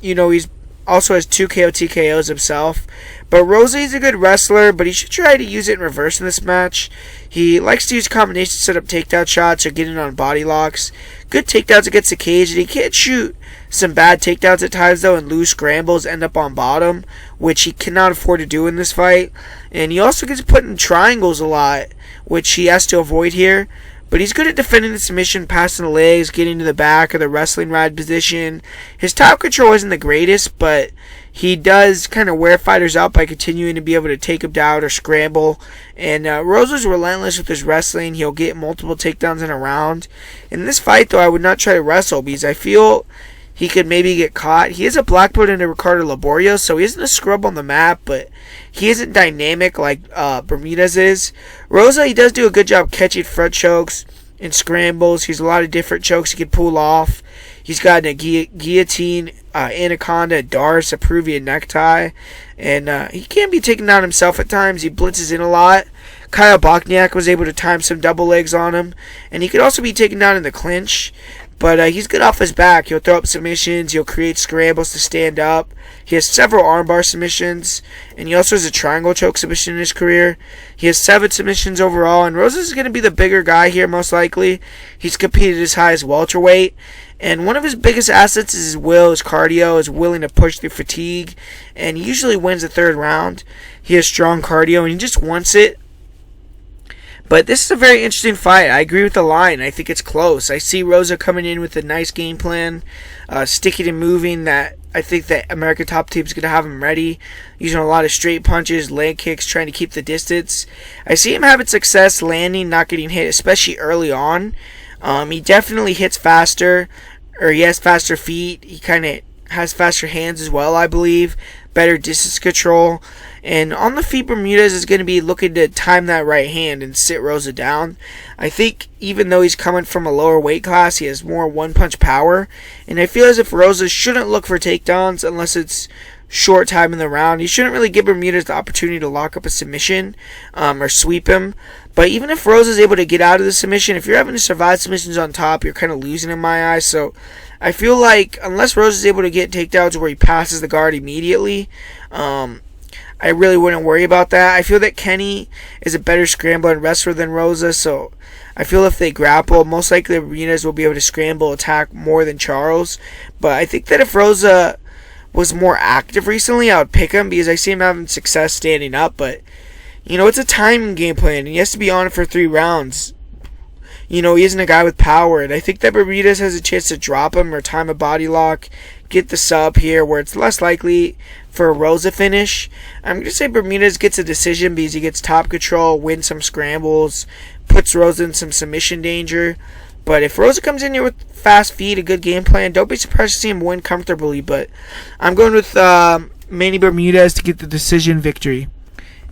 [SPEAKER 1] he's also has 2 KO TKOs himself. But Rosa, he's a good wrestler, but he should try to use it in reverse in this match. He likes to use combination set up takedown shots or get in on body locks. Good takedowns against the cage, and he can't shoot some bad takedowns at times, though, and loose scrambles end up on bottom, which he cannot afford to do in this fight. And he also gets put in triangles a lot, which he has to avoid here. But he's good at defending the submission, passing the legs, getting to the back of the wrestling ride position. His top control isn't the greatest, but he does kind of wear fighters out by continuing to be able to take them down or scramble. And Rosa's relentless with his wrestling. He'll get multiple takedowns in a round. In this fight, though, I would not try to wrestle because I feel he could maybe get caught. He is a black belt into Ricardo Laborio, so he isn't a scrub on the map, but he isn't dynamic like Bermudez is. Rosa, he does do a good job catching front chokes and scrambles. He's a lot of different chokes he can pull off. He's got a guillotine, anaconda, Darce, a Peruvian necktie, and he can be taken down himself at times. He blitzes in a lot. Kyle Bochnkiak was able to time some double legs on him, and he could also be taken down in the clinch. But he's good off his back. He'll throw up submissions. He'll create scrambles to stand up. He has several armbar submissions. And he also has a triangle choke submission in his career. He has 7 submissions overall. And Rosas is going to be the bigger guy here, most likely. He's competed as high as welterweight. And one of his biggest assets is his will, his cardio, is willing to push through fatigue. And he usually wins the 3rd round. He has strong cardio, and he just wants it. But this is a very interesting fight. I agree with the line. I think it's close. I see Rosa coming in with a nice game plan, sticking and moving that I think that American Top Team is going to have him ready, using a lot of straight punches, leg kicks, trying to keep the distance. I see him having success landing, not getting hit, especially early on. He definitely hits faster, or he has faster feet. He kind of has faster hands as well, I believe. Better distance control. And on the feet, Bermudez is going to be looking to time that right hand and sit Rosa down. I think even though he's coming from a lower weight class, he has more one-punch power. And I feel as if Rosa shouldn't look for takedowns unless it's short time in the round. He shouldn't really give Bermudez the opportunity to lock up a submission or sweep him. But even if Rosa is able to get out of the submission, if you're having to survive submissions on top, you're kind of losing in my eyes. So I feel like unless Rosa is able to get takedowns where he passes the guard immediately, I really wouldn't worry about that. I feel that Kenny is a better scrambler and wrestler than Rosa, so I feel if they grapple, most likely Bermudez will be able to scramble attack more than Charles. But I think that if Rosa was more active recently, I would pick him because I see him having success standing up. But, it's a time game plan, and he has to be on it for 3 rounds. He isn't a guy with power, and I think that Bermudez has a chance to drop him or time a body lock, get the sub here where it's less likely for a Rosa finish. I'm going to say Bermudez gets a decision because he gets top control, wins some scrambles, puts Rosa in some submission danger. But if Rosa comes in here with fast feet, a good game plan, don't be surprised to see him win comfortably. But I'm going with Manny Bermudez to get the decision victory.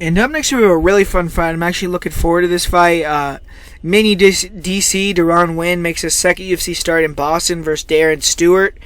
[SPEAKER 1] And up next we have a really fun fight. I'm actually looking forward to this fight. Mini DC, Deron Winn makes his second UFC start in Boston versus Darren Stewart.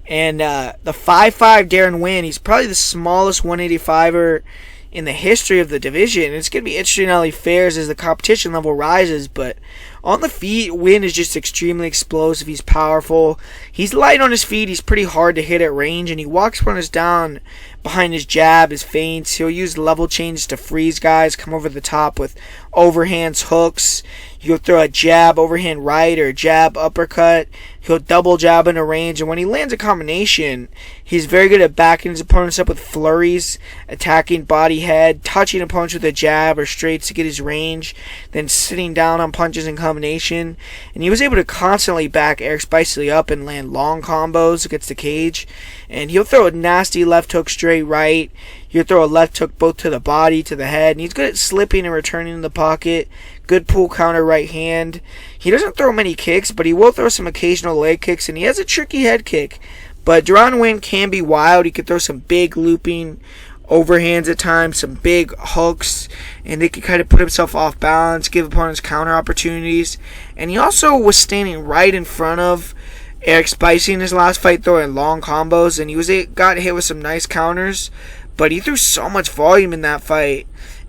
[SPEAKER 1] And the 5'5" Deron Winn, he's probably the smallest 185er in the history of the division. It's going to be interesting how he fares as the competition level rises. But on the feet, Winn is just extremely explosive. He's powerful. He's light on his feet. He's pretty hard to hit at range. And he walks runners down behind his jab, his feints. He'll use level changes to freeze guys, come over the top with overhands, hooks. He'll throw a jab, overhand right, or a jab, uppercut. He'll double jab into range. And when he lands a combination, he's very good at backing his opponents up with flurries, attacking body head, touching opponents with a jab or straights to get his range, then sitting down on punches in combination. And he was able to constantly back Eric Spicely up and land long combos against the cage. And he'll throw a nasty left hook straight right. He'll throw a left hook both to the body, to the head. And he's good at slipping and returning in the pocket. Good pull counter right hand. He doesn't throw many kicks, but he will throw some occasional leg kicks. And he has a tricky head kick. But Deron Winn can be wild. He can throw some big looping overhands at times, some big hooks, and they can kind of put himself off balance, give opponents counter opportunities. And he also was standing right in front of Eric Spicely in his last fight, throwing long combos, and he got hit with some nice counters. But he threw so much volume in that fight,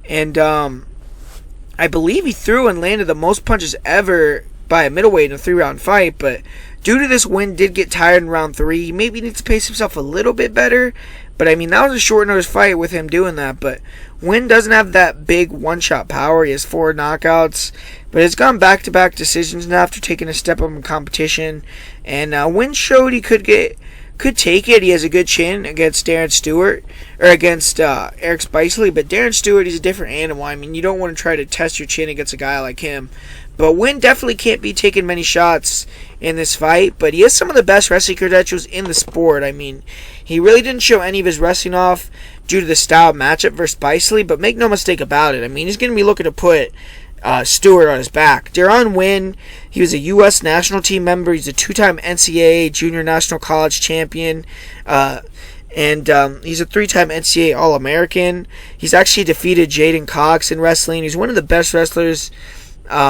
[SPEAKER 1] and I believe he threw and landed the most punches ever by a middleweight in a 3-round fight. But due to this, Winn did get tired in round 3. He maybe needs to pace himself a little bit better. But I mean, that was a short notice fight with him doing that. But Winn doesn't have that big one-shot power. He has 4 knockouts, but has gone back-to-back decisions now after taking a step up in competition. And Winn showed he could take it. He has a good chin against Darren Stewart, or against Eric Spicely. But Darren Stewart is a different animal. I mean, you don't want to try to test your chin against a guy like him. But Winn definitely can't be taking many shots in this fight. But he has some of the best wrestling credentials in the sport. I mean, he really didn't show any of his wrestling off due to the style matchup versus Spicely. But make no mistake about it. I mean, he's going to be looking to put Stewart on his back. Deron Winn, he was a U.S. national team member. He's a 2-time NCAA Junior National College champion. And he's a 3-time NCAA All-American. He's actually defeated Jaden Cox in wrestling. He's one of the best wrestlers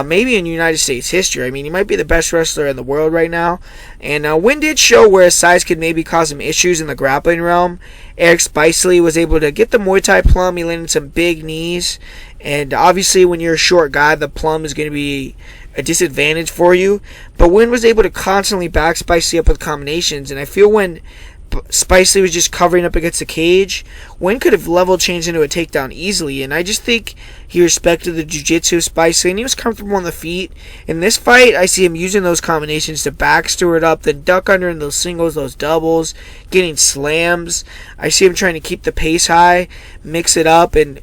[SPEAKER 1] maybe in United States history. I mean, he might be the best wrestler in the world right now. And Winn did show where his size could maybe cause him issues in the grappling realm. Eric Spicely was able to get the Muay Thai plum. He landed some big knees. And obviously, when you're a short guy, the plum is going to be a disadvantage for you. But Winn was able to constantly back Spicely up with combinations. And I feel when Spicely was just covering up against the cage, Winn could have level changed into a takedown easily. And I just think he respected the jiu-jitsu of Spicely, and he was comfortable on the feet. In this fight, I see him using those combinations to back Stewart up, then duck under in those singles, those doubles, getting slams. I see him trying to keep the pace high, mix it up, and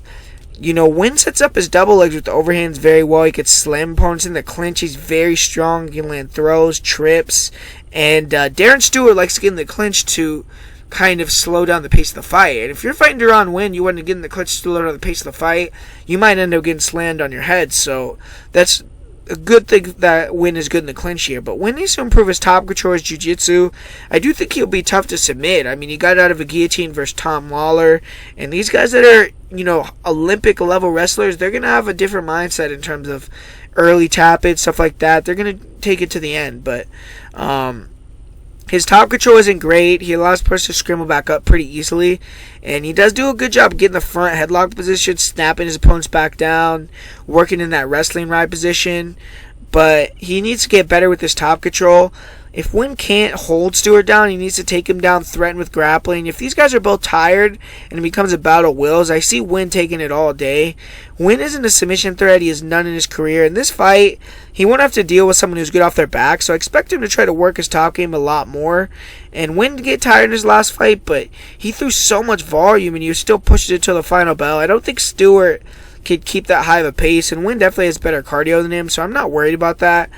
[SPEAKER 1] Winn sets up his double legs with the overhands very well. He can slam opponents in the clinch. He's very strong. He can land throws, trips. And Darren Stewart likes to get in the clinch to kind of slow down the pace of the fight. And if you're fighting Deron Winn, you want to get in the clinch to slow down the pace of the fight, you might end up getting slammed on your head. So that's a good thing that Winn is good in the clinch here, but Winn needs to improve his top control, his jiu-jitsu. I do think he'll be tough to submit. I mean, he got out of a guillotine versus Tom Lawler, and these guys that are, Olympic level wrestlers, they're going to have a different mindset in terms of early tap-it, stuff like that. They're going to take it to the end, but his top control isn't great. He allows Pearce to scramble back up pretty easily. And he does do a good job getting the front headlock position, snapping his opponents back down, working in that wrestling ride position. But he needs to get better with his top control. If Winn can't hold Stewart down, he needs to take him down, threaten with grappling. If these guys are both tired and it becomes a battle of wills, I see Winn taking it all day. Winn isn't a submission threat. He has none in his career. In this fight, he won't have to deal with someone who's good off their back, so I expect him to try to work his top game a lot more. And Winn did get tired in his last fight, but he threw so much volume and he was still pushing it to the final bell. I don't think Stewart could keep that high of a pace, and Winn definitely has better cardio than him, so I'm not worried about that.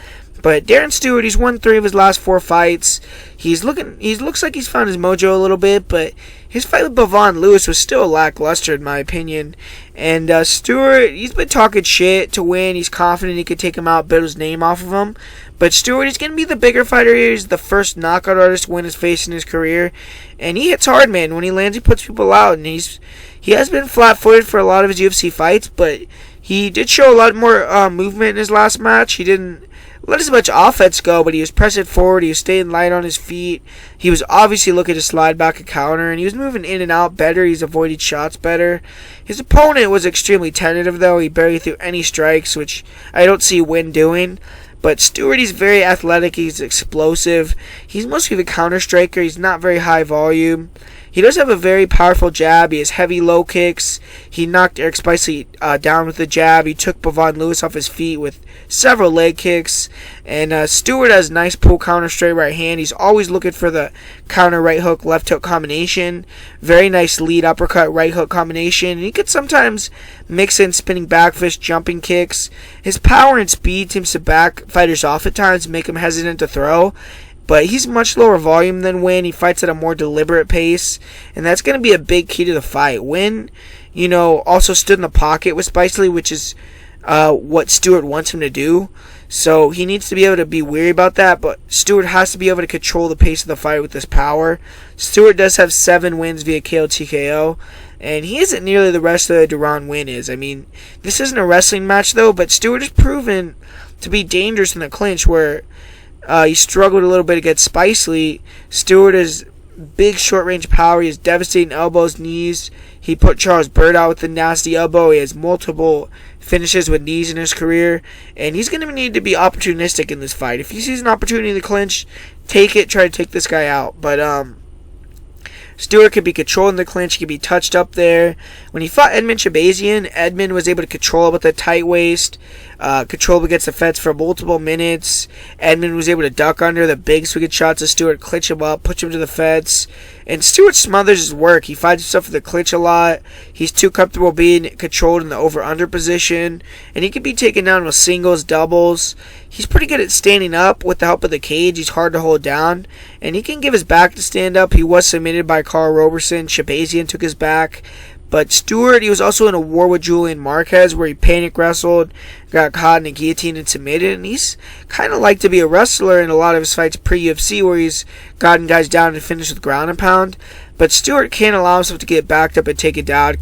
[SPEAKER 1] But Deron Stewart, he's won 3 of his last 4 fights. He looks like he's found his mojo a little bit, but his fight with Bavon Lewis was still lackluster in my opinion. And Stewart, he's been talking shit to Winn. He's confident he could take him out, build his name off of him. But Stewart, he's going to be the bigger fighter here. He's the first knockout artist Winn has faced in his career. And he hits hard, man. When he lands, he puts people out. And he has been flat-footed for a lot of his UFC fights, but he did show a lot more movement in his last match. He didn't let as much offense go, but he was pressing forward. He was staying light on his feet. He was obviously looking to slide back a counter, and he was moving in and out better. He's avoided shots better. His opponent was extremely tentative, though. He barely threw any strikes, which I don't see Winn doing. But Stewart, he's very athletic. He's explosive. He's mostly the counter striker. He's not very high volume. He does have a very powerful jab. He has heavy low kicks. He knocked Eric Spicely down with the jab. He took Bavon Lewis off his feet with several leg kicks. And Stewart has nice pull counter straight right hand. He's always looking for the counter right hook, left hook combination. Very nice lead uppercut, right hook combination. And he could sometimes mix in spinning back fist, jumping kicks. His power and speed seems to back fighters off at times, make him hesitant to throw. But he's much lower volume than Winn. He fights at a more deliberate pace. And that's going to be a big key to the fight. Winn, also stood in the pocket with Spicely, which is what Stewart wants him to do. So he needs to be able to be wary about that. But Stewart has to be able to control the pace of the fight with his power. Stewart does have 7 wins via KO TKO. And he isn't nearly the rest of the Deron Winn is. I mean, this isn't a wrestling match, though. But Stewart has proven to be dangerous in the clinch where he struggled a little bit against Spicely. Stewart has big short-range power. He has devastating elbows, knees. He put Charles Byrd out with a nasty elbow. He has multiple finishes with knees in his career. And he's going to need to be opportunistic in this fight. If he sees an opportunity in the clinch, take it. Try to take this guy out. But Stewart could be controlling the clinch. He could be touched up there. When he fought Edmund Shabazian, Edmund was able to control it with a tight waist. Control against the fence for multiple minutes. Edmund was able to duck under the big swinging shots of Stewart, clinch him up, push him to the fence. And Stewart smothers his work. He finds himself in the clinch a lot. He's too comfortable being controlled in the over-under position. And he can be taken down with singles, doubles. He's pretty good at standing up with the help of the cage. He's hard to hold down. And he can give his back to stand up. He was submitted by Carl Robertson. Shabazian took his back. But Stewart, he was also in a war with Julian Marquez where he panic wrestled, got caught in a guillotine and submitted. And he's kind of like to be a wrestler in a lot of his fights pre-UFC where he's gotten guys down and finished with ground and pound. But Stewart can't allow himself to get backed up and taken down,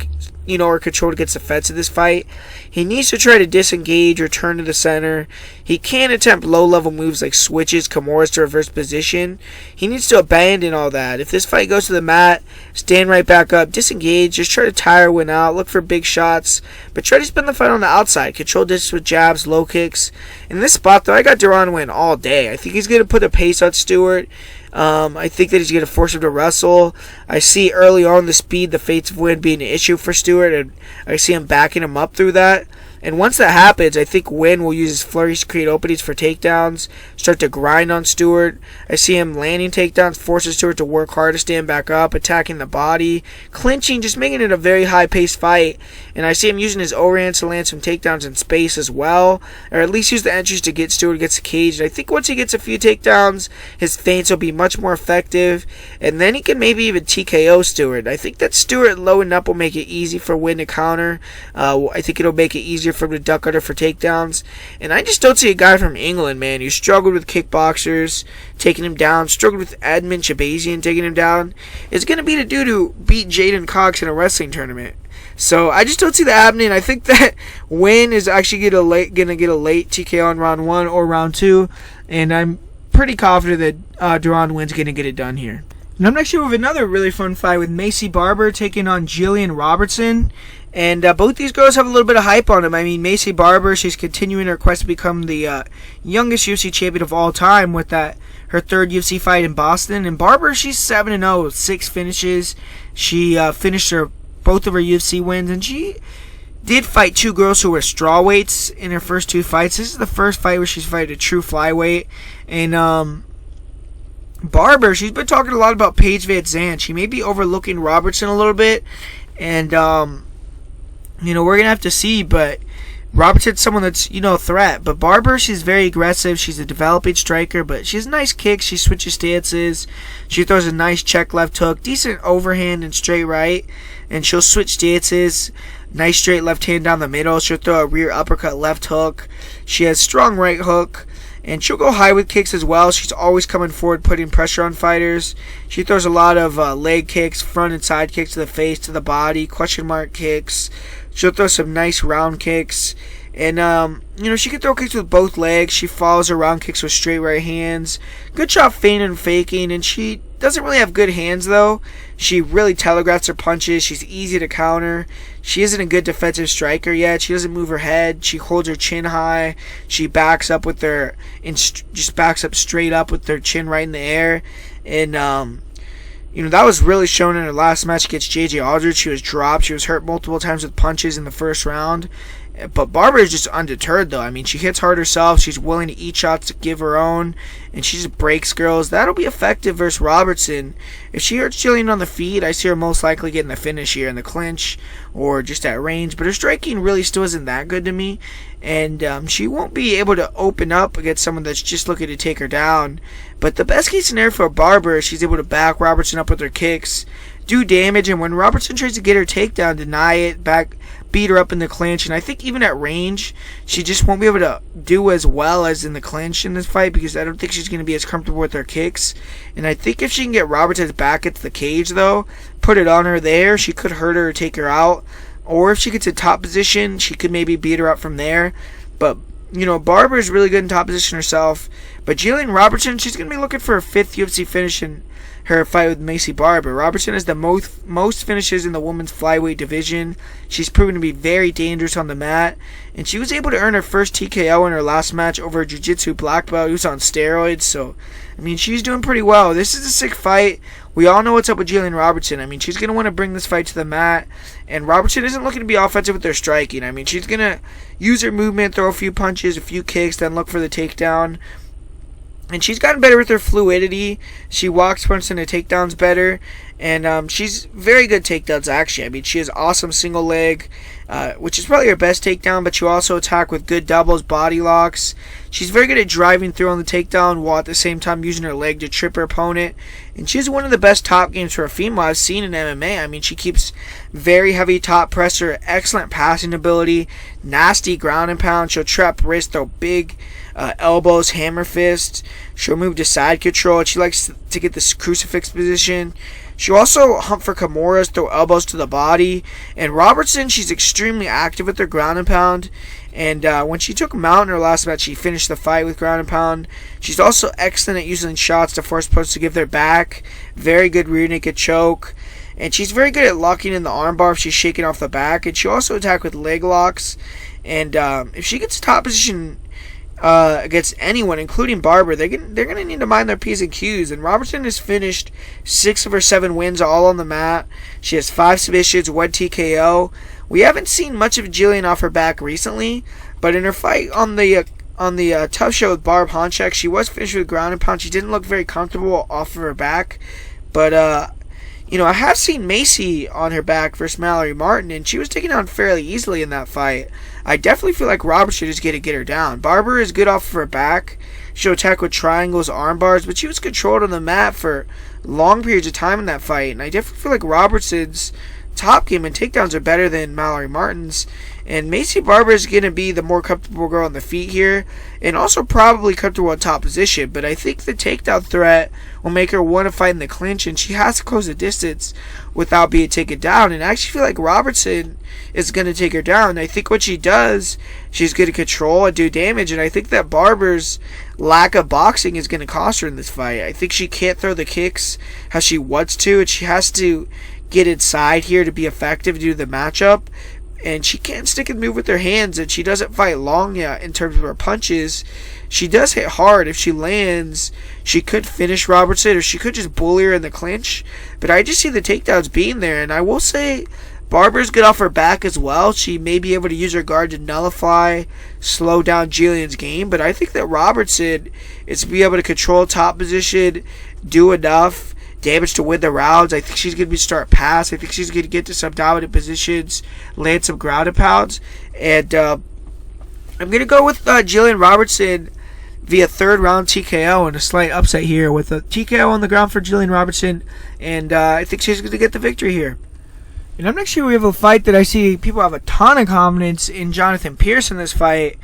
[SPEAKER 1] or controlled against the fence in this fight. He needs to try to disengage, return to the center. He can attempt low-level moves like switches, Kimuras to reverse position. He needs to abandon all that. If this fight goes to the mat, stand right back up, disengage, just try to tire Winn out, look for big shots, but try to spin the fight on the outside. Control distance with jabs, low kicks. In this spot, though, I got Deron Winn all day. I think he's going to put a pace on Stewart. I think that he's going to force him to wrestle. I see early on the speed, the fates of Winn being an issue for Stewart, and I see him backing him up through that. And once that happens, I think Winn will use his flurries to create openings for takedowns, start to grind on Stewart. I see him landing takedowns, forces Stewart to work hard to stand back up, attacking the body, clinching, just making it a very high-paced fight. And I see him using his overhands to land some takedowns in space as well, or at least use the entries to get Stewart against the cage. And I think once he gets a few takedowns, his feints will be much more effective, and then he can maybe even TKO Stewart. I think that Stewart low and up will make it easy for Winn to counter. I think it'll make it easier easier for him to duck under for takedowns. And I just don't see a guy from England, man, who struggled with kickboxers taking him down, struggled with Edmund Shabazian taking him down, is going to be the dude who beat Jaden Cox in a wrestling tournament. So I just don't see that happening. I think that Winn is actually going to get a late TKO in round 1 or round 2, and I'm pretty confident that Deron Winn's going to get it done here. And I'm next here with another really fun fight with Macy Barber taking on Jillian Robertson. And both these girls have a little bit of hype on them. I mean, Macy Barber, she's continuing her quest to become the youngest UFC champion of all time with her third UFC fight in Boston. And Barber, she's 7-0 with 6 finishes. She finished both of her UFC wins, and she did fight 2 girls who were strawweights in her first 2 fights. This is the first fight where she's fighting a true flyweight. And Barber, she's been talking a lot about Paige Van Zandt. She may be overlooking Robertson a little bit, and we're going to have to see, but Robertson's someone that's, a threat. But Barber, she's very aggressive. She's a developing striker, but she has nice kicks. She switches stances. She throws a nice check left hook, decent overhand and straight right, and she'll switch stances. Nice straight left hand down the middle. She'll throw a rear uppercut left hook. She has strong right hook, and she'll go high with kicks as well. She's always coming forward, putting pressure on fighters. She throws a lot of leg kicks, front and side kicks to the face, to the body, question mark kicks. She'll throw some nice round kicks. And, she can throw kicks with both legs. She follows her round kicks with straight right hands. Good job feinting and faking. And she doesn't really have good hands, though. She really telegraphs her punches. She's easy to counter. She isn't a good defensive striker yet. She doesn't move her head. She holds her chin high. She backs up with her, and just backs up straight up with her chin right in the air. And, that was really shown in her last match against J.J. Aldridge. She was dropped. She was hurt multiple times with punches in the first round. But Barber is just undeterred, though. I mean, she hits hard herself. She's willing to eat shots to give her own. And she just breaks girls. That'll be effective versus Robertson. If she hurts Jillian on the feet, I see her most likely getting the finish here in the clinch or just at range. But her striking really still isn't that good to me. And she won't be able to open up against someone that's just looking to take her down. But the best case scenario for Barber is she's able to back Robertson up with her kicks, do damage, and when Robertson tries to get her takedown, deny it, beat her up in the clinch. And I think even at range, she just won't be able to do as well as in the clinch in this fight, because I don't think she's going to be as comfortable with her kicks. And I think if she can get Robertson's back into the cage, though, put it on her there, she could hurt her or take her out. Or if she gets in top position, she could maybe beat her up from there. But, Barber is really good in top position herself. But Jillian Robertson, she's going to be looking for her 5th UFC finish in her fight with Macy Barber. Robertson has the most finishes in the women's flyweight division. She's proven to be very dangerous on the mat. And she was able to earn her first TKO in her last match over a jiu-jitsu black belt who's on steroids. So, I mean, she's doing pretty well. This is a sick fight. We all know what's up with Jillian Robertson. I mean, she's going to want to bring this fight to the mat. And Robertson isn't looking to be offensive with her striking. I mean, she's going to use her movement, throw a few punches, a few kicks, then look for the takedown. And she's gotten better with her fluidity. She walks punches into takedowns better. And she's very good takedowns, actually. I mean, she has awesome single leg, which is probably her best takedown, but she'll also attack with good doubles, body locks. She's very good at driving through on the takedown while at the same time using her leg to trip her opponent. And she has one of the best top games for a female I've seen in MMA. I mean, she keeps very heavy top pressure, excellent passing ability, nasty ground and pound. She'll trap wrist, throw big elbows, hammer fists. She'll move to side control. She likes to get this crucifix position. She'll also hunt for Kimuras, throw elbows to the body. And Robertson, she's extremely active with her ground and pound. And when she took him out in her last match, she finished the fight with ground and pound. She's also excellent at using shots to force opponents to give their back. Very good rear naked choke. And she's very good at locking in the armbar if she's shaking off the back. And she'll also attack with leg locks. And if she gets top position against anyone, including Barber, they're going to need to mind their P's and Q's. And Robertson has finished 6 of her 7 wins all on the mat. She has 5 submissions, 1 TKO. We haven't seen much of Jillian off her back recently, but in her fight on the Tough Show with Bochnkiak, she was finished with ground and pound. She didn't look very comfortable off of her back, but I have seen Macy on her back versus Mallory Martin, and she was taken down fairly easily in that fight. I definitely feel like Robertson is going to get her down. Barber is good off of her back. She'll attack with triangles, arm bars, but she was controlled on the mat for long periods of time in that fight, and I definitely feel like Robertson's top game and takedowns are better than Mallory Martin's. And Macy Barber is going to be the more comfortable girl on the feet here, and also probably comfortable in top position. But I think the takedown threat will make her want to fight in the clinch, and she has to close the distance without being taken down. And I actually feel like Robertson is going to take her down. I think when she does, she's going to control and do damage. And I think that Barber's lack of boxing is going to cost her in this fight. I think she can't throw the kicks how she wants to, and she has to get inside here to be effective due to the matchup. And she can't stick and move with her hands, and she doesn't fight long yet in terms of her punches. She does hit hard. If she lands, she could finish Robertson, or she could just bully her in the clinch. But I just see the takedowns being there, and I will say Barber's good off her back as well. She may be able to use her guard to nullify, slow down Jillian's game, but I think that Robertson is to be able to control top position, do enough damage to win the rounds. I think she's going to start pass. I think she's going to get to some dominant positions, land some ground and pounds. And I'm going to go with Jillian Robertson via third round TKO, and a slight upset here with a TKO on the ground for Jillian Robertson. And I think she's going to get the victory here. And up next here we have a fight that I see people have a ton of confidence in Jonathan Pearce in this fight.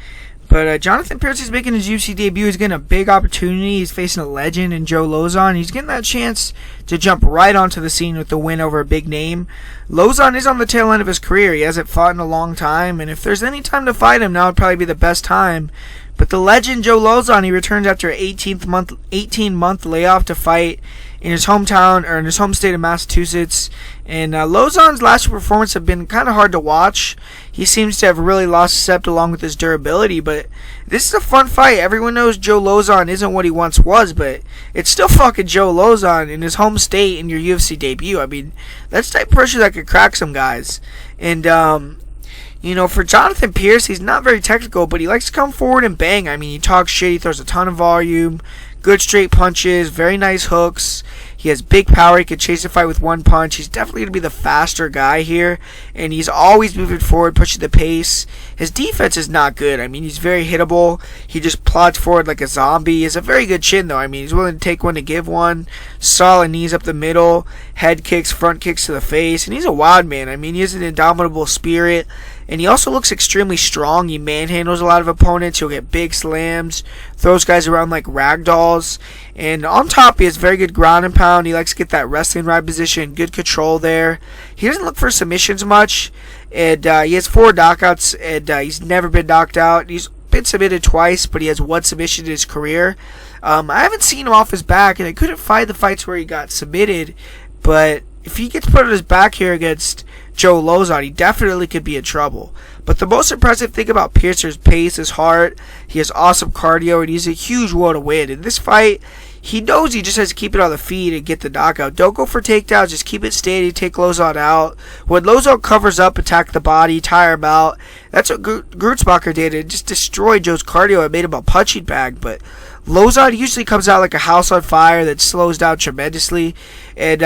[SPEAKER 1] But Jonathan Pearce is making his UFC debut. He's getting a big opportunity. He's facing a legend in Joe Lozon. He's getting that chance to jump right onto the scene with the win over a big name. Lozon is on the tail end of his career. He hasn't fought in a long time, and if there's any time to fight him, now would probably be the best time. But the legend Joe Lozon, he returns after an 18-month layoff to fight in his hometown, or in his home state of Massachusetts. And Lozon's last performance have been kind of hard to watch. He seems to have really lost step along with his durability, but this is a fun fight. Everyone knows Joe Lozon isn't what he once was, but it's still fucking Joe Lozon in his home state in your UFC debut. I mean, that's type of pressure that could crack some guys. And for Jonathan Pearce, he's not very technical, but he likes to come forward and bang. I mean, he talks shit, he throws a ton of volume, good straight punches, very nice hooks. He has big power. He can chase a fight with one punch. He's definitely going to be the faster guy here, and he's always moving forward, pushing the pace. His defense is not good. I mean, he's very hittable. He just plods forward like a zombie. He has a very good chin, though. I mean, he's willing to take one to give one. Solid knees up the middle, head kicks, front kicks to the face, and he's a wild man. I mean, he has an indomitable spirit. And he also looks extremely strong. He manhandles a lot of opponents. He'll get big slams, throws guys around like ragdolls. And on top, he has very good ground and pound. He likes to get that wrestling right position, good control there. He doesn't look for submissions much. And he has 4 knockouts, and he's never been knocked out. He's been submitted twice, but he has 1 submission in his career. I haven't seen him off his back, and I couldn't find the fights where he got submitted. But if he gets put on his back here against Joe Lozon, he definitely could be in trouble. But the most impressive thing about Pearce's pace, his heart, he has awesome cardio, and he's a huge will to win. In this fight, he knows he just has to keep it on the feet and get the knockout. Don't go for takedowns, just keep it steady, take Lozon out. When Lozon covers up, attack the body, tire him out. That's what Grutzbacher did. It just destroyed Joe's cardio and made him a punching bag. But Lozon usually comes out like a house on fire that slows down tremendously. And, the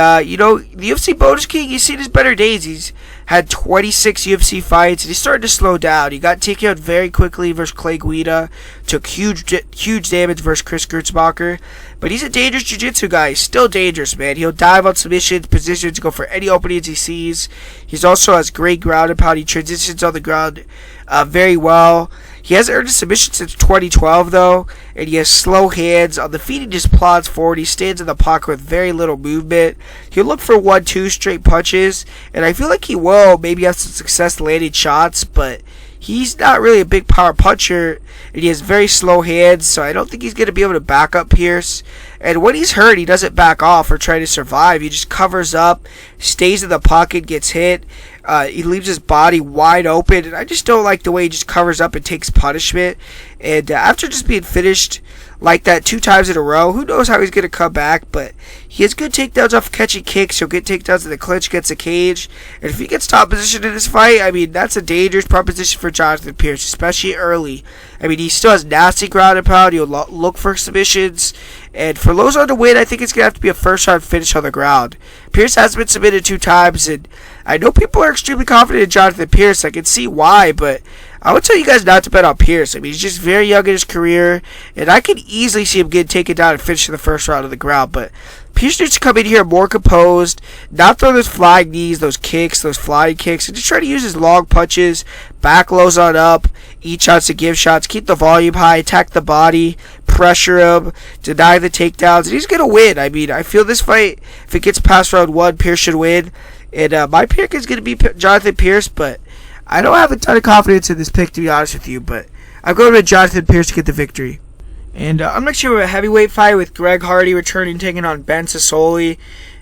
[SPEAKER 1] UFC bonus king, he's seen his better days. He's had 26 UFC fights, and he's starting to slow down. He got TKO'd very quickly versus Clay Guida, took huge damage versus Chris Grutzbacher. But he's a dangerous jiu-jitsu guy. He's still dangerous, man. He'll dive on submissions, positions, go for any openings he sees. He also has great ground and pound. He transitions on the ground very well. He hasn't earned a submission since 2012, though, and he has slow hands. On the feet, he just plods forward. He stands in the pocket with very little movement. He'll look for 1-2 straight punches, and I feel like he will maybe have some success landing shots, but he's not really a big power puncher, and he has very slow hands, so I don't think he's going to be able to back up Pearce. And when he's hurt, he doesn't back off or try to survive. He just covers up, stays in the pocket, gets hit. He leaves his body wide open, and I just don't like the way he just covers up and takes punishment. And after just being finished like that 2 times in a row, who knows how he's going to come back, but he has good takedowns off catching kicks. He'll get takedowns in the clinch, gets a cage, and if he gets top position in this fight, I mean, that's a dangerous proposition for Jonathan Pearce, especially early. I mean, he still has nasty ground and pound. He'll look for submissions, and for Lozon to win, I think it's going to have to be a first-round finish on the ground. Pearce has been submitted 2 times, and I know people are extremely confident in Jonathan Pearce. I can see why, but I would tell you guys not to bet on Pearce. I mean, he's just very young in his career, and I could easily see him getting taken down and finishing the first round of the ground. But Pearce needs to come in here more composed, not throw those flying knees, those kicks, those flying kicks, and just try to use his long punches, back lows on up, eat shots to give shots, keep the volume high, attack the body, pressure him, deny the takedowns, and he's going to win. I mean, I feel this fight, if it gets past round 1, Pearce should win. And my pick is going to be Jonathan Pearce, but I don't have a ton of confidence in this pick, to be honest with you, but I'm going with Jonathan Pearce to get the victory. And I'm next here with a heavyweight fight with Greg Hardy returning, taking on Ben Sassoli.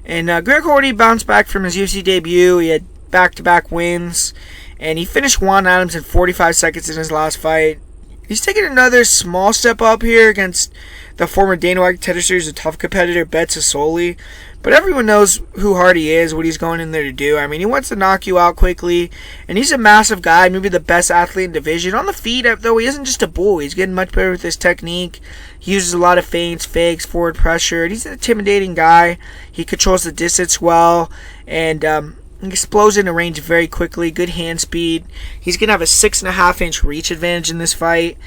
[SPEAKER 1] And Greg Hardy bounced back from his UFC debut. He had back-to-back wins, and he finished Juan Adams in 45 seconds in his last fight. He's taking another small step up here against the former Dana White Contender Series, a tough competitor, Ben Sassoli. But everyone knows who Hardy is, what he's going in there to do. I mean, he wants to knock you out quickly, and he's a massive guy, maybe the best athlete in the division. On the feet, though, he isn't just a bull. He's getting much better with his technique. He uses a lot of feints, fakes, forward pressure, and he's an intimidating guy. He controls the distance well, and he explodes into range very quickly, good hand speed. He's going to have a 6.5-inch reach advantage in this fight.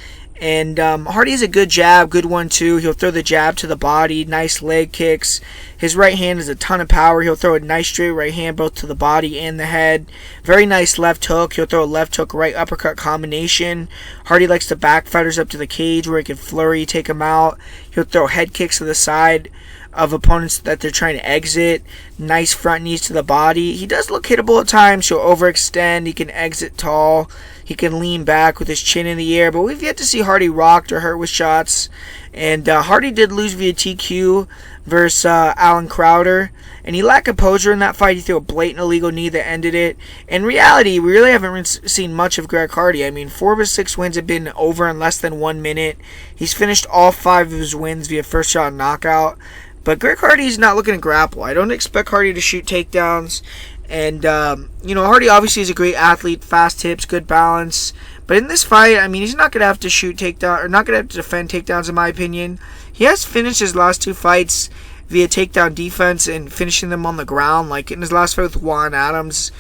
[SPEAKER 1] And Hardy has a good jab, good one too. He'll throw the jab to the body, nice leg kicks. His right hand has a ton of power. He'll throw a nice straight right hand both to the body and the head. Very nice left hook. He'll throw a left hook right uppercut combination. Hardy likes to back fighters up to the cage where he can flurry, take them out. He'll throw head kicks to the side of opponents that they're trying to exit. Nice front knees to the body. He does look hittable at times. He'll overextend. He can exit tall. He can lean back with his chin in the air. But we've yet to see Hardy rocked or hurt with shots. And Hardy did lose via TQ versus Alan Crowder. And he lacked composure in that fight. He threw a blatant illegal knee that ended it. In reality, we really haven't seen much of Greg Hardy. I mean, 4 of his 6 wins have been over in less than 1 minute. He's finished all 5 of his wins via first round knockout. But Greg Hardy is not looking to grapple. I don't expect Hardy to shoot takedowns. And, Hardy obviously is a great athlete, fast hips, good balance. But in this fight, I mean, he's not going to have to shoot takedown, or not going to have to defend takedowns, in my opinion. He has finished his last 2 fights via takedown defense and finishing them on the ground. Like in his last fight with Juan Adams,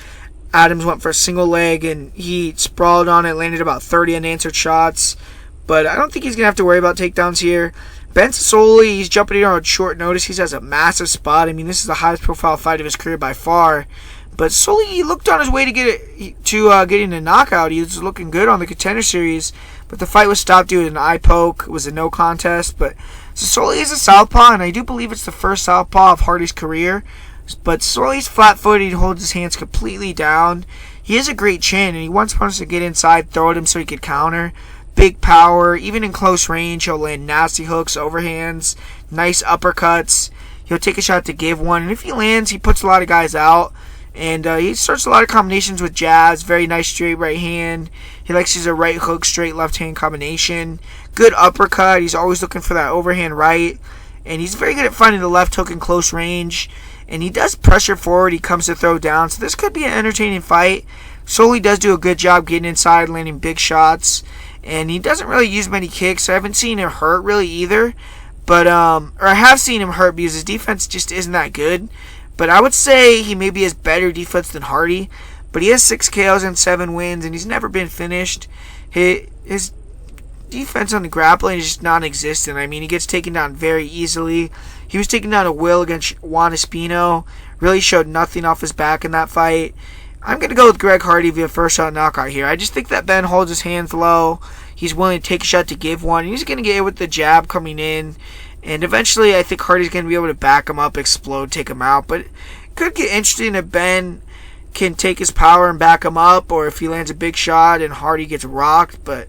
[SPEAKER 1] Adams went for a single leg and he sprawled on it, landed about 30 unanswered shots. But I don't think he's going to have to worry about takedowns here. Ben Sassoli, he's jumping in on short notice. He has a massive spot. I mean, this is the highest profile fight of his career by far. But Sassoli, he looked on his way to getting a knockout. He was looking good on the Contender Series, but the fight was stopped due to an eye poke. It was a no contest. But Sassoli is a southpaw, and I do believe it's the first southpaw of Hardy's career. But Sassoli's flat-footed. He holds his hands completely down. He has a great chin, and he wants opponents to get inside, throw at him so he could counter. Big power. Even in close range, he'll land nasty hooks, overhands, nice uppercuts. He'll take a shot to give one, and if he lands, he puts a lot of guys out. And he starts a lot of combinations with jabs. Very nice straight right hand. He likes to use a right hook, straight left hand combination. Good uppercut. He's always looking for that overhand right. And he's very good at finding the left hook in close range. And he does pressure forward. He comes to throw down. So this could be an entertaining fight. Sassoli does do a good job getting inside, landing big shots. And he doesn't really use many kicks. I haven't seen him hurt really either. But or I have seen him hurt because his defense just isn't that good. But I would say he maybe has better defense than Hardy. But he has 6 KOs and 7 wins, and he's never been finished. His defense on the grappling is just non-existent. I mean, he gets taken down very easily. He was taken down at will against Juan Espino. Really showed nothing off his back in that fight. I'm going to go with Greg Hardy via first round knockout here. I just think that Ben holds his hands low. He's willing to take a shot to give one. He's going to get it with the jab coming in. And eventually, I think Hardy's going to be able to back him up, explode, take him out. But it could get interesting if Ben can take his power and back him up, or if he lands a big shot and Hardy gets rocked. But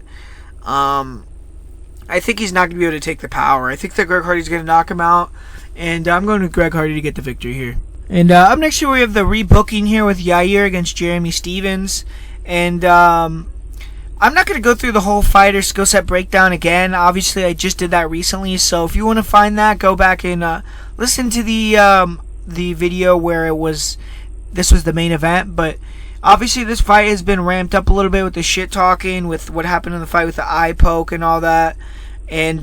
[SPEAKER 1] I think he's not going to be able to take the power. I think that Greg Hardy's going to knock him out. And I'm going with Greg Hardy to get the victory here. And up next here, we have the rebooking here with Yair against Jeremy Stevens. And I'm not going to go through the whole fighter skill set breakdown again. Obviously, I just did that recently. So if you want to find that, go back and listen to the video where this was the main event. But obviously, this fight has been ramped up a little bit with the shit talking, with what happened in the fight with the eye poke and all that. And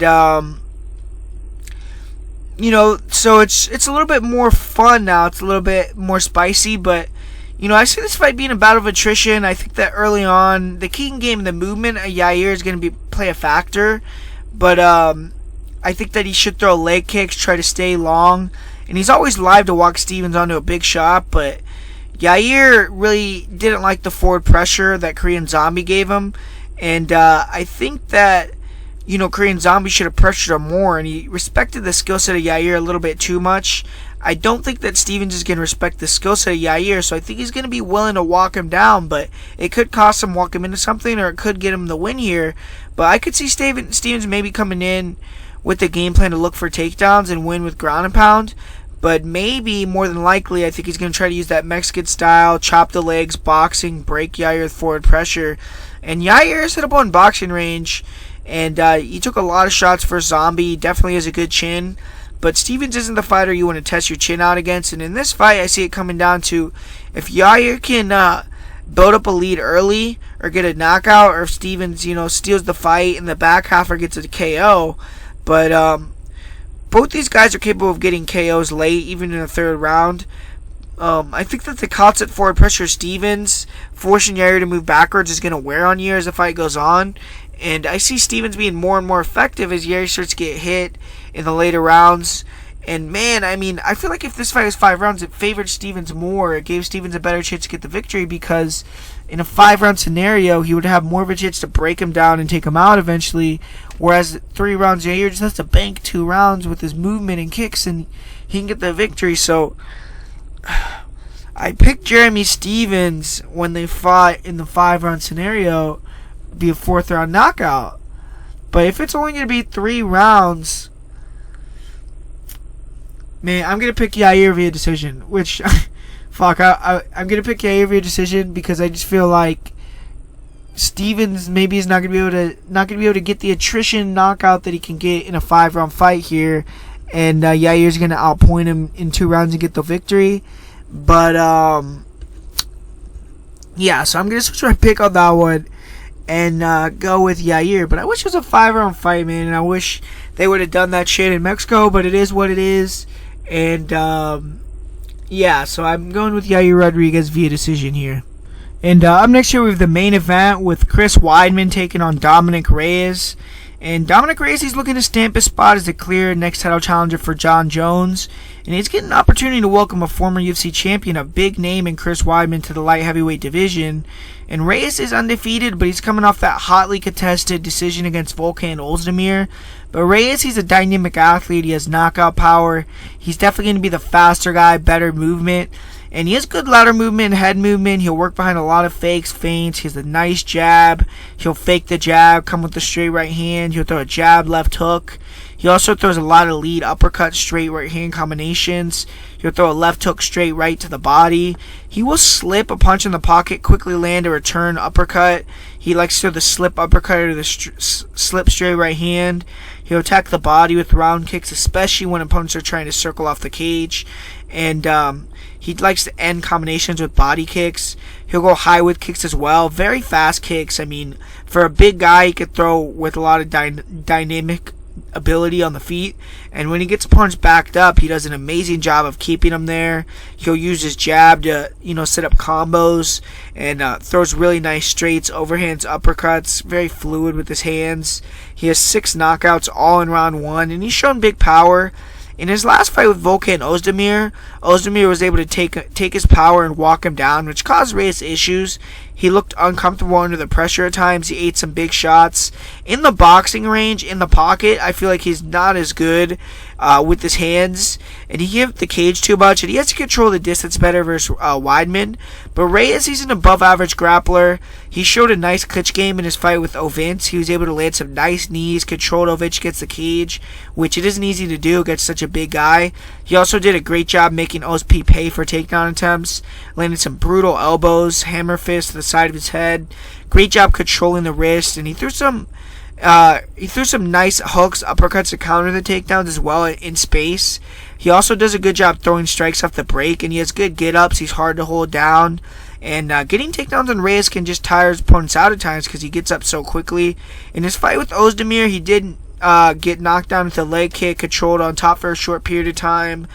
[SPEAKER 1] so it's a little bit more fun now. It's a little bit more spicy, but I see this fight being a battle of attrition. I think that early on, the kicking game and the movement of Yair is going to play a factor. But I think that he should throw leg kicks, try to stay long. And he's always live to walk Stephens onto a big shot. But Yair really didn't like the forward pressure that Korean Zombie gave him. And I think that, Korean Zombie should have pressured him more. And he respected the skill set of Yair a little bit too much. I don't think that Stephens is going to respect the skill set of Yair, so I think he's going to be willing to walk him down, but it could cost him walk him into something, or it could get him the win here. But I could see Stephens maybe coming in with the game plan to look for takedowns and win with ground and pound. But maybe, more than likely, I think he's going to try to use that Mexican style, chop the legs, boxing, break Yair with forward pressure. And Yair is hittable in boxing range, and he took a lot of shots for Zombie. He definitely has a good chin. But Stephens isn't the fighter you want to test your chin out against. And in this fight, I see it coming down to if Yair can build up a lead early or get a knockout, or if Stephens, steals the fight in the back half or gets a KO. But both these guys are capable of getting KOs late, even in the third round. I think that the constant forward pressure of Stephens, forcing Yair to move backwards, is going to wear on Yair as the fight goes on. And I see Stephens being more and more effective as Yair starts to get hit in the later rounds. And man, I feel like if this fight was 5 rounds, it favored Stephens more. It gave Stephens a better chance to get the victory, because in a 5-round scenario, he would have more of a chance to break him down and take him out eventually. Whereas 3 rounds, Yair just has to bank 2 rounds with his movement and kicks, and he can get the victory. So I picked Jeremy Stephens when they fought in the 5-round scenario, be a 4th round knockout. But if it's only going to be 3 rounds, man, I'm going to pick Yair via decision. Which, fuck, I'm going to pick Yair via decision because I just feel like Stephens maybe is not going to be able to get the attrition knockout that he can get in a 5-round fight here, and Yair's going to outpoint him in 2 rounds and get the victory. But yeah, so I'm going to switch my pick on that one and go with Yair. But I wish it was a 5-round fight, man, and I wish they would have done that shit in Mexico, but it is what it is. And yeah, so I'm going with Yair Rodriguez via decision here. And up next here we have the main event with Chris Weidman taking on Dominick Reyes. And Dominick Reyes, he's looking to stamp his spot as the clear next title challenger for Jon Jones. And he's getting an opportunity to welcome a former UFC champion, a big name in Chris Weidman, to the light heavyweight division. And Reyes is undefeated, but he's coming off that hotly contested decision against Volkan Ozdemir. But Reyes, he's a dynamic athlete. He has knockout power. He's definitely going to be the faster guy, better movement. And he has good ladder movement, head movement. He'll work behind a lot of fakes, feints. He has a nice jab. He'll fake the jab, come with the straight right hand. He'll throw a jab, left hook. He also throws a lot of lead uppercut, straight right hand combinations. He'll throw a left hook straight right to the body. He will slip a punch in the pocket, quickly land a return uppercut. He likes to throw the slip uppercut or the slip straight right hand. He'll attack the body with round kicks, especially when opponents are trying to circle off the cage. And he likes to end combinations with body kicks. He'll go high with kicks as well. Very fast kicks. I mean, for a big guy, he could throw with a lot of dynamic ability on the feet. And when he gets opponents backed up, he does an amazing job of keeping them there. He'll use his jab to, set up combos, and throws really nice straights, overhands, uppercuts. Very fluid with his hands. He has 6 knockouts all in round 1, and he's shown big power. In his last fight with Volkan Ozdemir, Ozdemir was able to take his power and walk him down, which caused Reyes issues. He looked uncomfortable under the pressure at times. He ate some big shots. In the boxing range, in the pocket, I feel like he's not as good with his hands, and he gives the cage too much, and he has to control the distance better versus Weidman. But Reyes, he's an above-average grappler. He showed a nice clinch game in his fight with Ovitz. He was able to land some nice knees, controlled Ovitz against the cage, which it isn't easy to do against such a big guy. He also did a great job making OSP pay for takedown attempts, landed some brutal elbows, hammer fists to the side of his head. Great job controlling the wrist, and he threw some nice hooks, uppercuts to counter the takedowns as well in space. He also does a good job throwing strikes off the break, and he has good get-ups. He's hard to hold down. And getting takedowns on Reyes can just tire his opponents out at times because he gets up so quickly. In his fight with Ozdemir, he did get knocked down with a leg kick, controlled on top for a short period of time.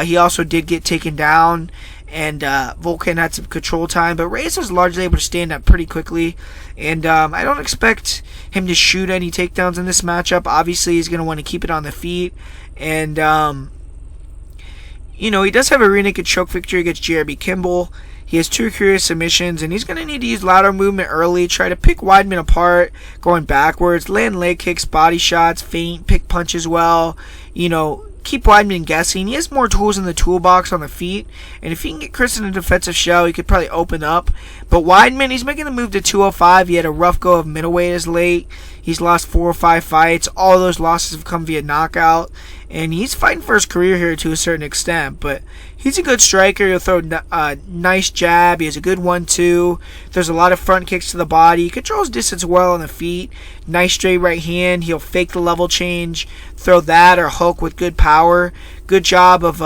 [SPEAKER 1] He also did get taken down. and Volkan had some control time, but Reyes was largely able to stand up pretty quickly, and I don't expect him to shoot any takedowns in this matchup. Obviously, he's going to want to keep it on the feet, and he does have a rear naked choke victory against Jeremy Kimball. He has 2 career submissions, and he's going to need to use lateral movement early, try to pick Weidman apart, going backwards, land leg kicks, body shots, feint, pick punches well, keep Weidman guessing. He has more tools in the toolbox on the feet, and if he can get Chris in a defensive shell, he could probably open up. But Weidman, he's making the move to 205. He had a rough go of middleweight as late. He's lost 4 or 5 fights. All those losses have come via knockout, and he's fighting for his career here to a certain extent, but he's a good striker. He'll throw a nice jab. He has a good 1-2. There's a lot of front kicks to the body. He controls distance well on the feet. Nice straight right hand. He'll fake the level change, throw that or hook with good power. Good job of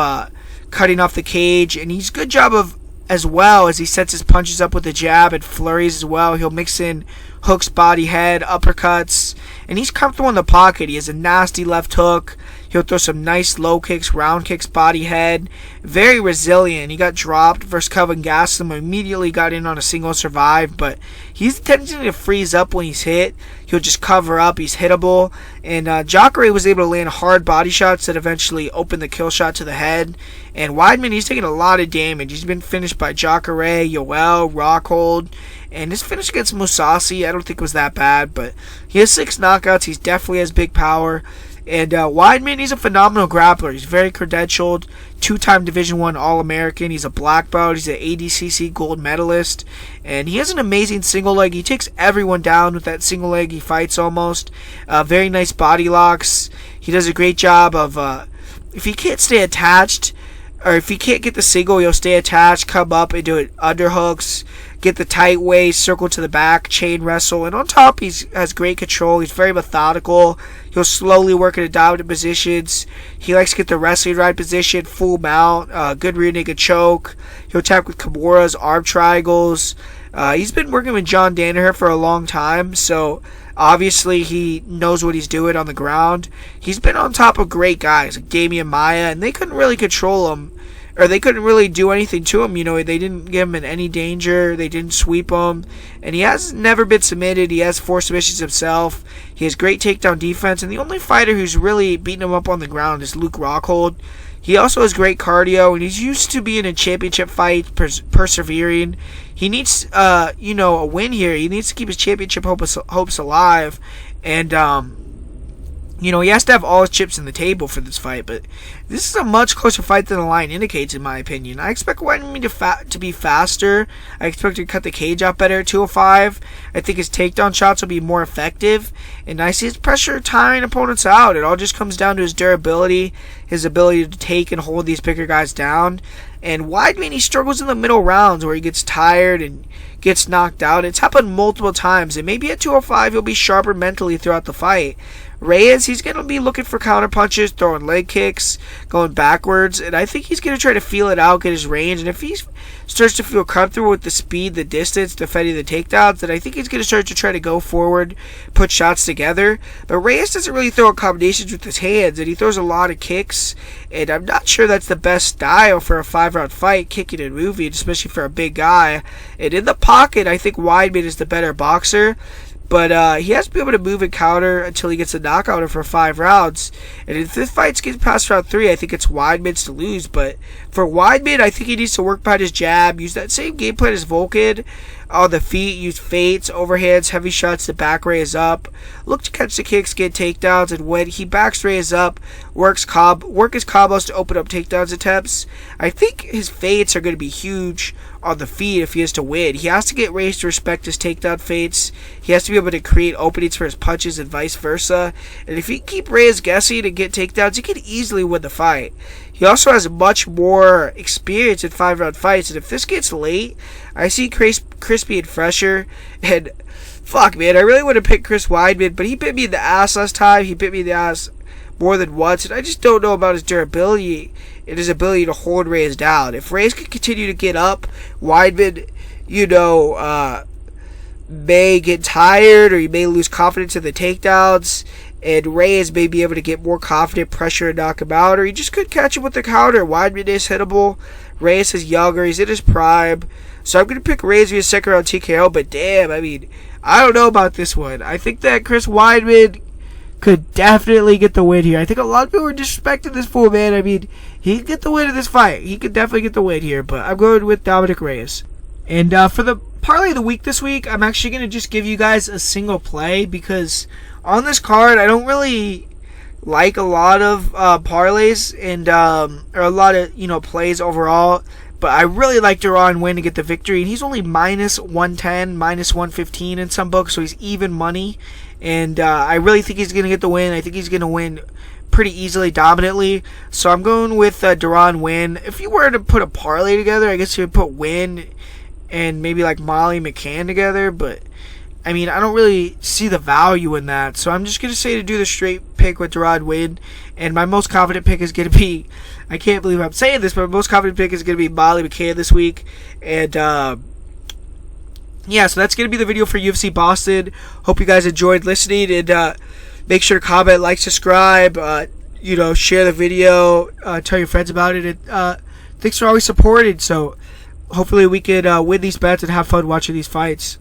[SPEAKER 1] cutting off the cage, and he's good job of, as well as he sets his punches up with a jab and flurries as well. He'll mix in hooks, body, head, uppercuts, and he's comfortable in the pocket. He has a nasty left hook. He'll throw some nice low kicks, round kicks, body, head. Very resilient. He got dropped versus Kelvin Gastelum, immediately got in on a single survive, but he's tendency to freeze up when he's hit. He'll just cover up. He's hittable. And Jacare was able to land hard body shots that eventually opened the kill shot to the head. And Weidman, he's taking a lot of damage. He's been finished by Jacare, Yoel, Rockhold. And his finish against Mousasi, I don't think was that bad, but he has 6 knockouts. He definitely has big power. And Weidman, he's a phenomenal grappler. He's very credentialed, 2-time Division I All-American. He's a black belt. He's an ADCC gold medalist. And he has an amazing single leg. He takes everyone down with that single leg. He fights almost. Very nice body locks. He does a great job of, if he can't stay attached, or if he can't get the single, he'll stay attached, come up and do it underhooks, get the tight waist, circle to the back, chain wrestle, and on top he has great control. He's very methodical. He'll slowly work into dominant positions. He likes to get the wrestling right position, full mount, good rear naked choke. He'll attack with Kimuras, arm triangles. He's been working with John Danaher for a long time, so obviously he knows what he's doing on the ground. He's been on top of great guys like Damian Maia, and they couldn't really control him. Or they couldn't really do anything to him. They didn't give him in any danger. They didn't sweep him. And he has never been submitted. He has 4 submissions himself. He has great takedown defense. And the only fighter who's really beaten him up on the ground is Luke Rockhold. He also has great cardio, and he's used to being in championship fights, persevering. He needs, a win here. He needs to keep his championship hopes alive. And, he has to have all his chips in the table for this fight, but this is a much closer fight than the line indicates, in my opinion. I expect Weidman to be faster. I expect him to cut the cage out better at 205. I think his takedown shots will be more effective, and I see his pressure tiring opponents out. It all just comes down to his durability, his ability to take and hold these bigger guys down. And Weidman, he struggles in the middle rounds where he gets tired and gets knocked out. It's happened multiple times, and maybe at 205 he'll be sharper mentally throughout the fight. Reyes, he's going to be looking for counter punches, throwing leg kicks, going backwards, and I think he's going to try to feel it out, get his range, and if he starts to feel comfortable with the speed, the distance, defending the takedowns, then I think he's going to start to try to go forward, put shots together. But Reyes doesn't really throw combinations with his hands, and he throws a lot of kicks, and I'm not sure that's the best style for a 5-round fight, kicking and moving, especially for a big guy. And in the pocket, I think Weidman is the better boxer. But he has to be able to move and counter until he gets a knockout for 5 rounds. And if this fight gets past round 3, I think it's Weidman's to lose. But for Weidman, I think he needs to work behind his jab, use that same game plan as Volkan on the feet, use feints, overhands, heavy shots to back Reyes up, look to catch the kicks, get takedowns, and when he backs Reyes up, work his combos to open up takedowns attempts. I think his feints are going to be huge on the feet if he is to win. He has to get Reyes to respect his takedown feints. He has to be able to create openings for his punches and vice versa. And if he can keep Reyes guessing and get takedowns, he can easily win the fight. He also has much more experience in 5-round fights, and if this gets late, I see Chris being fresher, and fuck, man, I really want to pick Chris Weidman, but he bit me in the ass last time. He bit me in the ass more than once, and I just don't know about his durability and his ability to hold Reyes down. If Reyes can continue to get up, Weidman, may get tired, or he may lose confidence in the takedowns, and Reyes may be able to get more confident, pressure, and knock him out, or he just could catch him with the counter. Weidman is hittable. Reyes is younger. He's in his prime. So I'm going to pick Reyes via second round TKO, but damn, I mean, I don't know about this one. I think that Chris Weidman could definitely get the win here. I think a lot of people are disrespecting this fool, man. I mean, he could get the win in this fight. He could definitely get the win here, but I'm going with Dominick Reyes. And for the parlay of the week this week, I'm actually going to just give you guys a single play, because on this card, I don't really like a lot of parlays and or a lot of plays overall. But I really like Deron Winn to get the victory, and he's only minus 110, minus 115 in some books, so he's even money. And I really think he's going to get the win. I think he's going to win pretty easily, dominantly. So I'm going with Deron Winn. If you were to put a parlay together, I guess you would put Winn and maybe like Molly McCann together, but I mean, I don't really see the value in that. So I'm just going to say to do the straight pick with Deron Winn. And my most confident pick is going to be, I can't believe I'm saying this, but my most confident pick is going to be Molly McCann this week. And yeah, so that's going to be the video for UFC Boston. Hope you guys enjoyed listening. And make sure to comment, like, subscribe, share the video, tell your friends about it. And thanks for always supporting. So hopefully we could win these bets and have fun watching these fights.